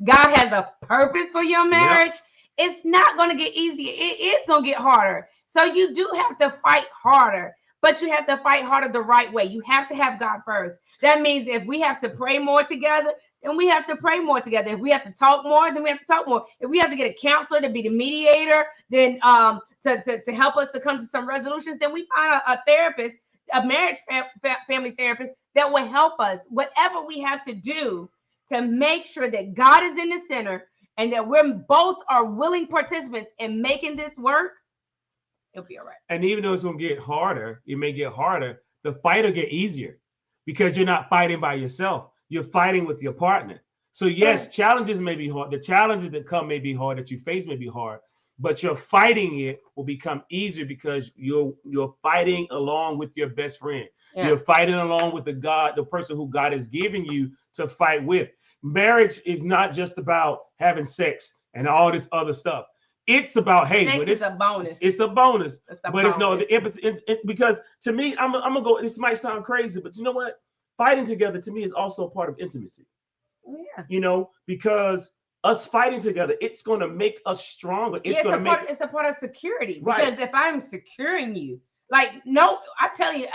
God has a purpose for your marriage. Yep. It's not going to get easier. It is going to get harder. So you do have to fight harder, but you have to fight harder the right way. You have to have God first. That means if we have to pray more together, then we have to pray more together. If we have to talk more, then we have to talk more. If we have to get a counselor to be the mediator, then to help us to come to some resolutions, then we find a therapist, a marriage family therapist that will help us. Whatever we have to do to make sure that God is in the center and that we're both are willing participants in making this work, it'll be all right. And even though it's going to get harder, it may get harder, the fight will get easier because you're not fighting by yourself. You're fighting with your partner. So yes, challenges may be hard. The challenges that come may be hard, that you face may be hard, but you're fighting it will become easier because you're fighting along with your best friend. Yeah. You're fighting along with the person who God has given you to fight with. Marriage is not just about having sex and all this other stuff. It's about, hey, but it's a bonus. It's a bonus. It's no the impetus, because to me, I'm gonna go. This might sound crazy, but you know what? Fighting together to me is also part of intimacy. Yeah. You know, because us fighting together, it's going to make us stronger. It's a part of security. Right. Because if I'm securing you, I tell you,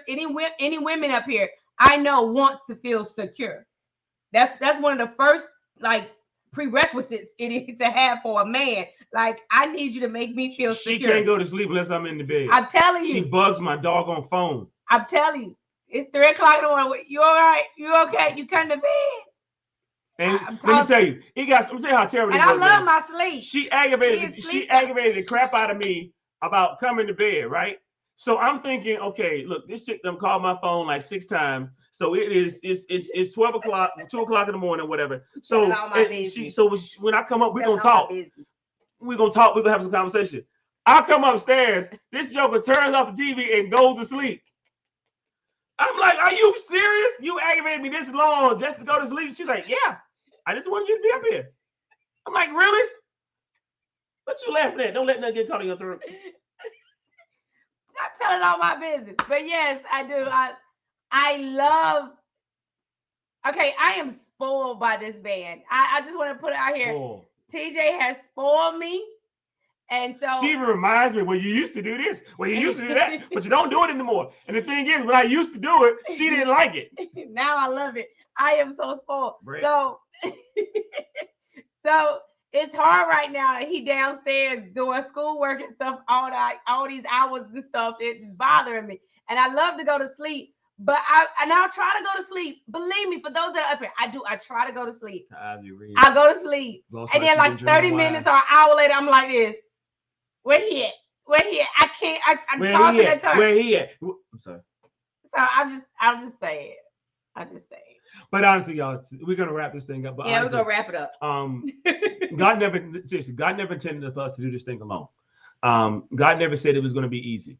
any women up here I know wants to feel secure. That's one of the first prerequisites to have for a man. I need you to make me feel secure. She can't go to sleep unless I'm in the bed. I'm telling you. She bugs my doggone phone. I'm telling you. It's 3 o'clock in the morning. You all right? You okay? You come to bed? And let me tell you, let me tell you how terrible. And I love my sleep. She aggravated the crap out of me about coming to bed, right? So I'm thinking, okay, look, this chick done called my phone like 6 times. So it's 12 o'clock, 2 o'clock in the morning, whatever. So when I come up, we're gonna talk. We're gonna talk, we're gonna have some conversation. I come upstairs, this joker turns off the TV and goes to sleep. I'm like, are you serious? You aggravated me this long just to go to sleep? She's like, yeah, I just wanted you to be up here. I'm like, really? What you laughing at? Don't let nothing get caught in your throat. Not telling all my business. But yes, I do. I love. Okay, I am spoiled by this band. I just want to put it out here. TJ has spoiled me. And so she reminds me, well, you used to do this, well, you used to do that, but you don't do it anymore. And the thing is, when I used to do it, she didn't like it. Now I love it. I am so spoiled. Brett. So it's hard right now. He downstairs doing schoolwork and stuff all these hours and stuff. It's bothering me. And I love to go to sleep. But I'll try to go to sleep. Believe me, for those that are up here, I try to go to sleep. I go to sleep. And then like 30 minutes or an hour later, I'm like this. Where he at? I can't. I'm tossing and turning. Where he at? I'm sorry. So I'm just saying. But honestly, y'all, we're gonna wrap this thing up. But yeah, honestly, we're gonna wrap it up. God never intended for us to do this thing alone. God never said it was gonna be easy.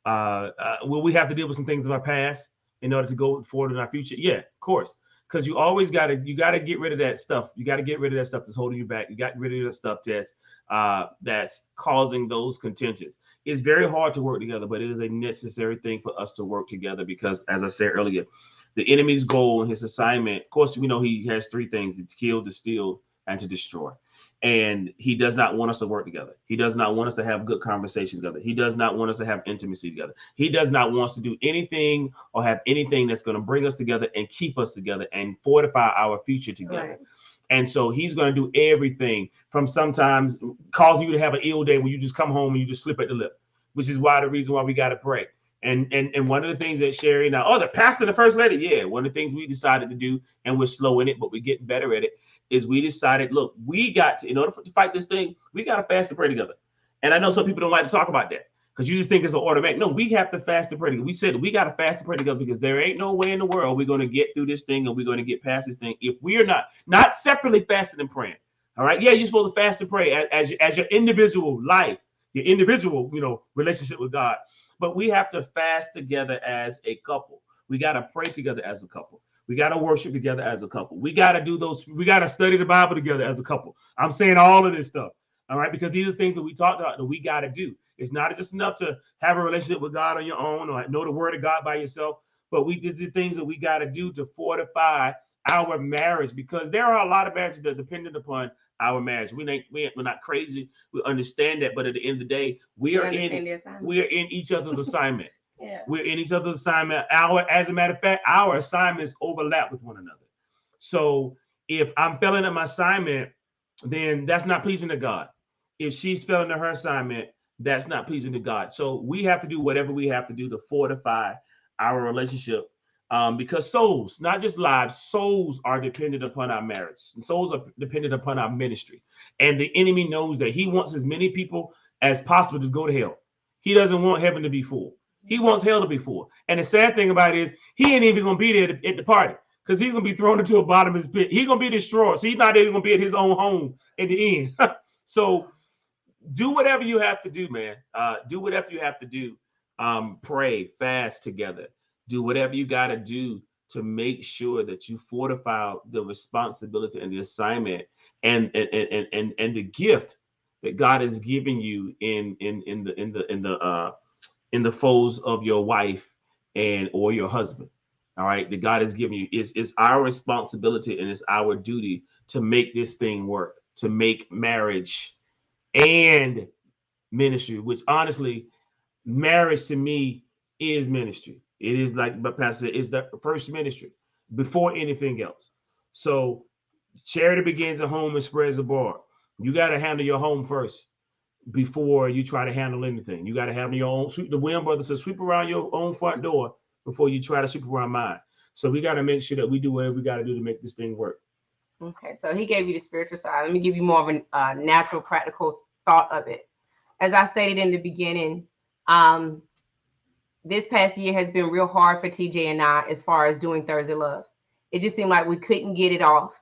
Will we have to deal with some things of our past in order to go forward in our future? Yeah, of course. Because you always gotta get rid of that stuff. You gotta get rid of that stuff that's holding you back. You got rid of that stuff that's causing those contentions. It's very hard to work together, but it is a necessary thing for us to work together because, as I said earlier, the enemy's goal and his assignment, of course, we know he has 3 things: to kill, to steal, and to destroy. And he does not want us to work together. He does not want us to have good conversations together. He does not want us to have intimacy together. He does not want us to do anything or have anything that's going to bring us together and keep us together and fortify our future together. Right. And so he's going to do everything from sometimes cause you to have an ill day when you just come home and you just slip at the lip, which is the reason why we got to pray. And one of the things that Sherrie and the pastor and the first lady, yeah, one of the things we decided to do, and we're slow in it, but we're getting better at it, is we decided, look, we got to, in order to fight this thing, we got to fast and pray together. And I know some people don't like to talk about that because you just think it's an automatic. No, we have to fast and pray together. We said we got to fast and pray together because there ain't no way in the world we're going to get through this thing and we're going to get past this thing if we are not separately fasting and praying. All right. Yeah, you're supposed to fast and pray as your individual life, your individual, relationship with God. But we have to fast together as a couple. We got to pray together as a couple. We got to worship together as a couple. We got to study the Bible together as a couple. I'm saying all of this stuff. All right. Because these are things that we talked about that we got to do. It's not just enough to have a relationship with God on your own or know the word of God by yourself. But these are things that we got to do to fortify our marriage, because there are a lot of marriages that are dependent upon our marriage. We're not crazy. We understand that. But at the end of the day, we are in each other's assignment. Yeah. We're in each other's assignment. As a matter of fact, our assignments overlap with one another. So if I'm failing at my assignment, then that's not pleasing to God. If she's failing at her assignment, that's not pleasing to God. So we have to do whatever we have to do to fortify our relationship, because souls, not just lives, souls are dependent upon our marriage. And souls are dependent upon our ministry. And the enemy knows that he wants as many people as possible to go to hell. He doesn't want heaven to be full. He wants hell to be full. And the sad thing about it is he ain't even going to be there at the party, because he's going to be thrown into a bottomless pit. He's going to be destroyed. So he's not even going to be at his own home at the end. So do whatever you have to do, man. Do whatever you have to do. Pray, fast together. Do whatever you got to do to make sure that you fortify the responsibility and the assignment and the gift that God has given you in the folds of your wife or your husband. All right, that God has given you. It's our responsibility and it's our duty to make this thing work, to make marriage and ministry, which honestly, marriage to me is ministry. It is, like but Pastor said, it's the first ministry before anything else. So charity begins at home and spreads abroad. You got to handle your home first before you try to handle anything. You got to handle your own. The William brothers said, sweep around your own front door before you try to sweep around mine. So we got to make sure that we do whatever we got to do to make this thing work. Okay, so he gave you the spiritual side. Let me give you more of a natural, practical thought of it. As I stated in the beginning, this past year has been real hard for TJ and I as far as doing Thursday Love. It just seemed like we couldn't get it off.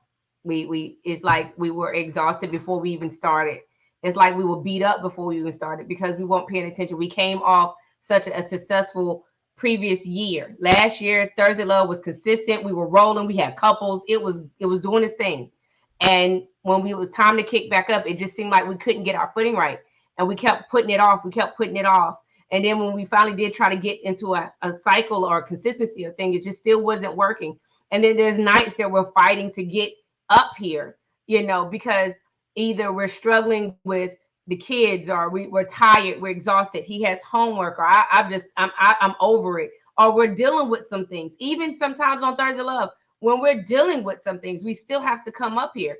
It's like we were exhausted before we even started. It's like we were beat up before we even started because we weren't paying attention. We came off such a successful previous year. Last year, Thursday Love was consistent. We were rolling. We had couples. It was doing its thing. And when it was time to kick back up, it just seemed like we couldn't get our footing right. And we kept putting it off. We kept putting it off. And then when we finally did try to get into a cycle or a consistency of thing, it just still wasn't working. And then there's nights that we're fighting to get up here, because either we're struggling with the kids or we're tired, we're exhausted. He has homework, or I'm over it, or we're dealing with some things. Even sometimes on Thursday Love, when we're dealing with some things, we still have to come up here.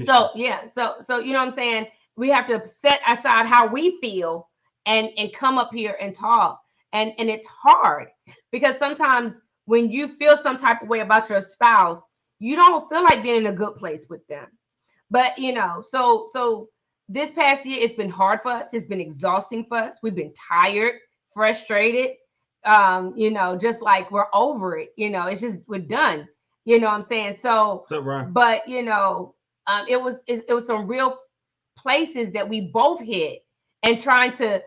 So you know what I'm saying? We have to set aside how we feel and come up here and talk. And it's hard because sometimes when you feel some type of way about your spouse, you don't feel like being in a good place with them. But so this past year, it's been hard for us. It's been exhausting for us. We've been tired, frustrated, just like we're over it. It's just, we're done. You know what I'm saying? So, but it was some real places that we both hit, and trying to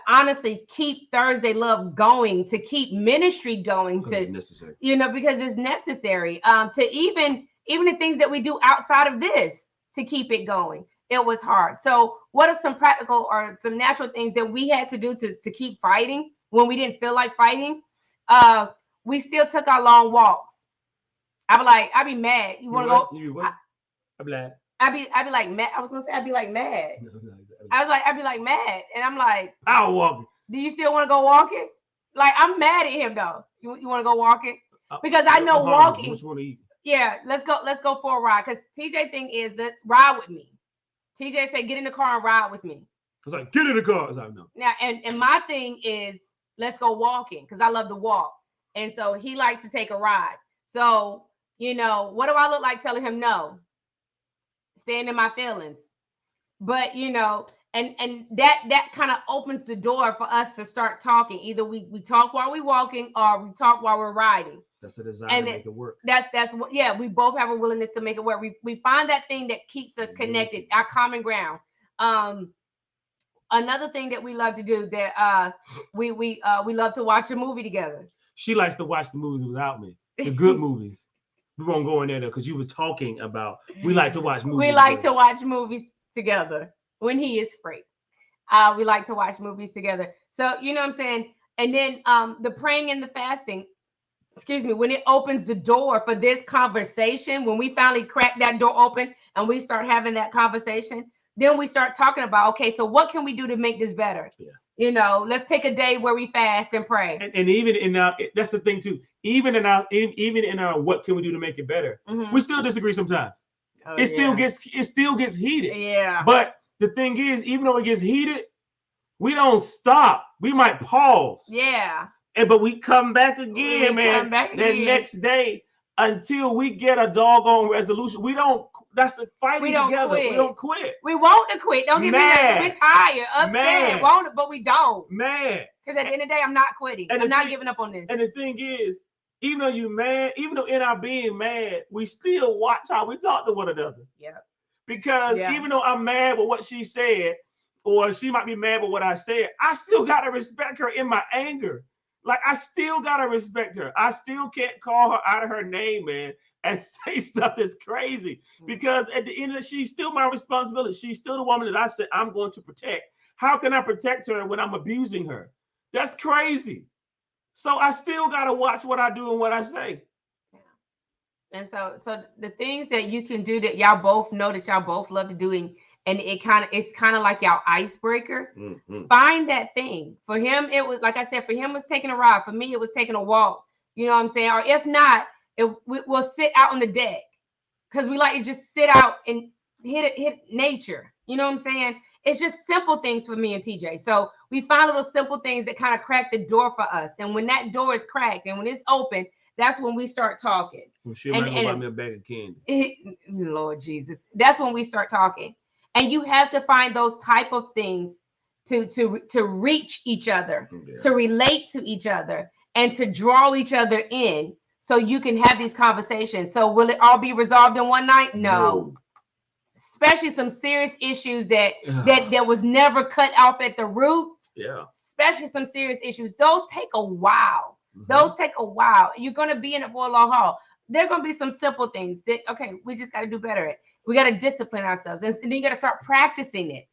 honestly keep Thursday Love going, to keep ministry going, to it's necessary. Because it's necessary. To even the things that we do outside of this, to keep it going. It was hard. So what are some practical or some natural things that we had to do to keep fighting when we didn't feel like fighting? We still took our long walks. I'd be mad. You want to go? I'd be like, I'd be like mad. I was gonna say I'd be like mad. I'd be like mad, and I'm like, I'll walk. Do you still want to go walking? Like, I'm mad at him though. You want to go walking? Because I know walking. What you want to eat? Yeah, let's go for a ride. Because TJ thing is that ride with me. TJ said, get in the car and ride with me. I was like, get in the car. I was like, no. Now, and my thing is, let's go walking, because I love to walk. And so he likes to take a ride. So, what do I look like telling him no? Staying in my feelings. But, and that kind of opens the door for us to start talking. Either we talk while we're walking, or we talk while we're riding. That's a desire to make it work. That's what, yeah, we both have a willingness to make it work. We find that thing that keeps us connected, our common ground. Another thing that we love to do, that we love to watch a movie together. She likes to watch the movies without me, the good movies. We won't go in there though, because you were talking about we like to watch movies. We like to watch movies together when he is free. We like to watch movies together. So you know what I'm saying? And then the praying and the fasting, when it opens the door for this conversation, when we finally crack that door open and we start having that conversation, then we start talking about, okay, so what can we do to make this better? Yeah. Let's pick a day where we fast and pray. And even in that's the thing too. Even in our what can we do to make it better? Mm-hmm. We still disagree sometimes. It still gets heated. Yeah. But the thing is, even though it gets heated, we don't stop. We might pause. Yeah. But we come back again, next day until we get a doggone resolution. We don't. That's a fighting together. Quit. We don't quit. We want to quit. Don't get me wrong. We're tired, upset, want it, but we don't. Man. Because at the end of the day, I'm not quitting. I'm not giving up on this. And the thing is, even though you're mad, even though in our being mad, we still watch how we talk to one another. Yeah. Because even though I'm mad with what she said, or she might be mad with what I said, I still got to respect her in my anger. Like, I still got to respect her. I still can't call her out of her name, man, and say stuff that's crazy. Because at the end of it, she's still my responsibility. She's still the woman that I said I'm going to protect. How can I protect her when I'm abusing her? That's crazy. So I still got to watch what I do and what I say. Yeah. And so the things that you can do that y'all both know that y'all both love to do, and it's kind of like y'all icebreaker. Mm-hmm. Find that thing. For him, it was, like I said, for him, it was taking a ride. For me, it was taking a walk. You know what I'm saying? Or if not, we'll sit out on the deck, because we like to just sit out and hit nature. You know what I'm saying? It's just simple things for me and TJ. So we find little simple things that kind of crack the door for us. And when that door is cracked and when it's open, that's when we start talking. Well, she might go buy me a bag of candy. Lord Jesus. That's when we start talking. And you have to find those type of things to reach each other, to relate to each other, and to draw each other in so you can have these conversations. So will it all be resolved in one night? No. Especially some serious issues that was never cut off at the root. Yeah. Especially some serious issues. Those take a while. Those take a while. You're going to be in it for a long haul. There are going to be some simple things that, okay, we just got to do better at. We got to discipline ourselves. And then you got to start practicing it.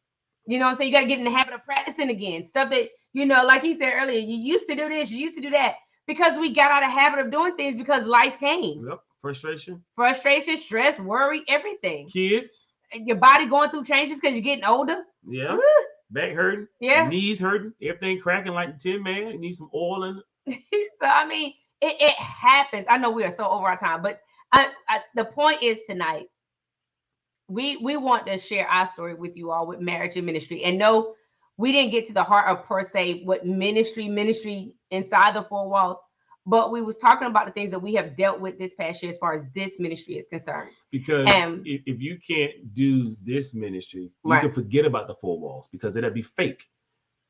You know what I'm saying? You got to get in the habit of practicing again. Stuff that, you know, like he said earlier, you used to do this, you used to do that. Because we got out of habit of doing things because life came. Yep. Frustration, stress, worry, everything. Kids. Your body going through changes because you're getting older. Yeah. Back hurting. Yeah. Knees hurting. Everything cracking like the Tin Man. You need some oil in it. So, I mean, it happens. I know we are so over our time, but the point is tonight, we want to share our story with you all with marriage and ministry. And no, we didn't get to the heart of per se what ministry inside the four walls, but we was talking about the things that we have dealt with this past year as far as this ministry is concerned. Because if you can't do this ministry, you can forget about the four walls because it'll be fake.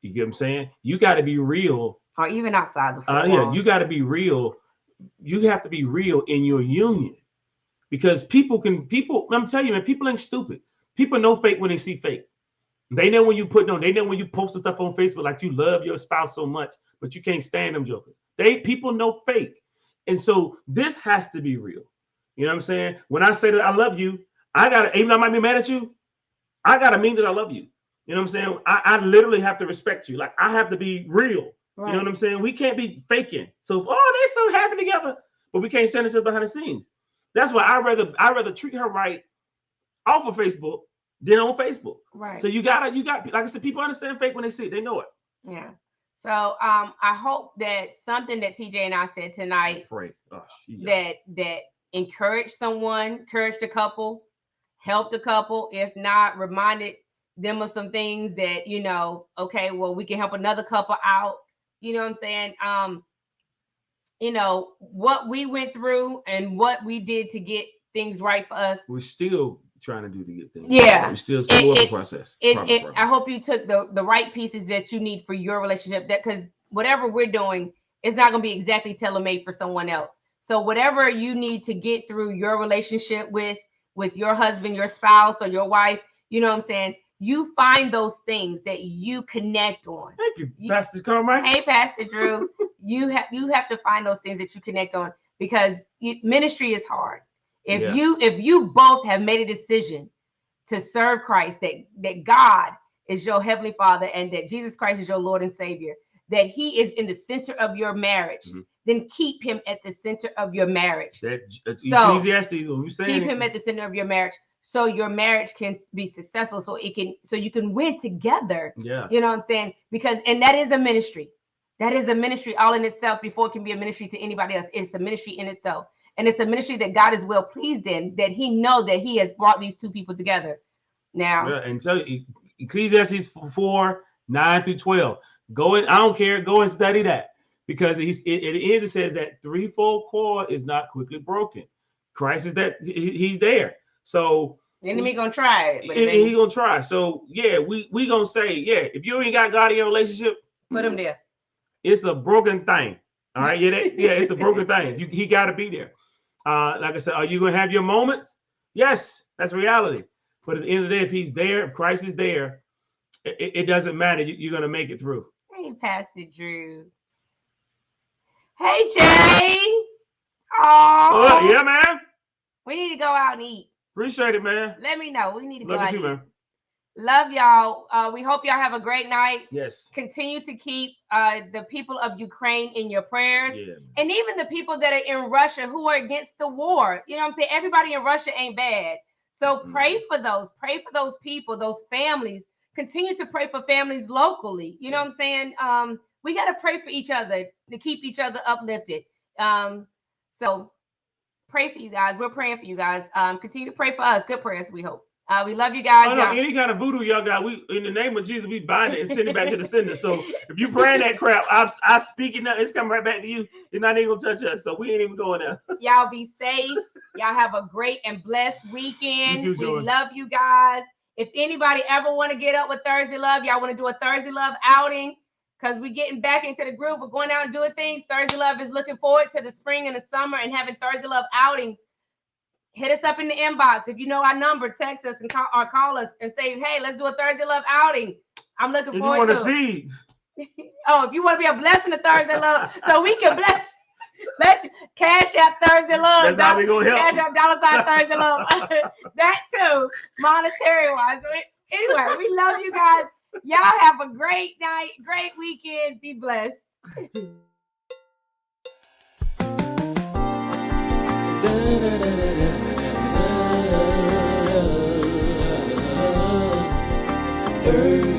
You get what I'm saying? You got to be real. Or even outside the four walls. Yeah, you got to be real. You have to be real in your union. Because I'm telling you, man, people ain't stupid. People know fake when they see fake. They know when you they know when you post stuff on Facebook like you love your spouse so much, but you can't stand them jokers. People know fake. And so this has to be real. You know what I'm saying? When I say that I love you, even though I might be mad at you, I gotta mean that I love you. You know what I'm saying? I literally have to respect you. Like I have to be real. Right. You know what I'm saying? We can't be faking. So, they're so happy together, but we can't send each other behind the scenes. That's why I rather treat her right off of Facebook than on Facebook. Right. So you got like I said, people understand fake when they see it. They know it. Yeah. So I hope that something that TJ and I said tonight that encouraged someone, encouraged a couple, helped a couple. If not, reminded them of some things that, you know, okay, well, we can help another couple out. You know what I'm saying? You know, what we went through and what we did to get things right for us. We're still trying to get things. Yeah. We're still a process. I hope you took the right pieces that you need for your relationship, that because whatever we're doing is not going to be exactly tailor-made for someone else. So whatever you need to get through your relationship with your husband, your spouse, or your wife, you know what I'm saying? You find those things that you connect on. Thank you, Pastor Carmike. Hey, Pastor Drew. You have to find those things that you connect on because ministry is hard. If you both have made a decision to serve Christ, that God is your heavenly Father and that Jesus Christ is your Lord and Savior, that He is in the center of your marriage, then keep Him at the center of your marriage. Ecclesiastes, what we saying? Keep Him at the center of your marriage, so your marriage can be successful. So you can win together. Yeah, you know what I'm saying? And that is a ministry. That is a ministry all in itself. Before it can be a ministry to anybody else, it's a ministry in itself. And it's a ministry that God is well pleased in, that He know that He has brought these two people together. Now, and tell you, Ecclesiastes 4:9-12. Go in, I don't care, go and study that. Because at the end it says that threefold cord is not quickly broken. Christ is that He's there. So the enemy gonna try it. He's gonna try. So we gonna say, if you ain't got God in your relationship, put Him there. It's a broken thing. All right. It's a broken thing. He got to be there. Like I said, are you going to have your moments? Yes, that's reality. But at the end of the day, if He's there, if Christ is there, it doesn't matter. You're going to make it through. Hey, Pastor Drew. Hey, Jay. Oh, yeah, man. We need to go out and eat. Appreciate it, man. Let me know. We need to go out and eat. Love you too, man. Love y'all. We hope y'all have a great night. Yes. Continue to keep the people of Ukraine in your prayers. Yeah, and even the people that are in Russia who are against the war. You know what I'm saying? Everybody in Russia ain't bad. So pray for those. Pray for those people, those families. Continue to pray for families locally. You know what I'm saying? We got to pray for each other to keep each other uplifted. So pray for you guys. We're praying for you guys. Continue to pray for us. Good prayers, we hope. We love you guys. Any kind of voodoo y'all got, we in the name of Jesus, we bind it and send it back to the sender. So if you praying that crap, I speak it now. It's coming right back to you. It's not even gonna touch us. So we ain't even going there. Y'all be safe. Y'all have a great and blessed weekend. You too, we love you guys. If anybody ever want to get up with Thursday Love, y'all want to do a Thursday Love outing, because we're getting back into the groove of going out and doing things. Thursday Love is looking forward to the spring and the summer and having Thursday Love outings. Hit us up in the inbox. If you know our number, text us and call us and say, hey, let's do a Thursday Love outing. I'm looking forward to it. If you want to see. Oh, if you want to be a blessing to Thursday Love, so we can bless you. Cashapp Thursday Love. That's how we gonna help. Cashapp $ Thursday Love. That too, monetary wise. Anyway, we love you guys. Y'all have a great night, great weekend. Be blessed. Thursday.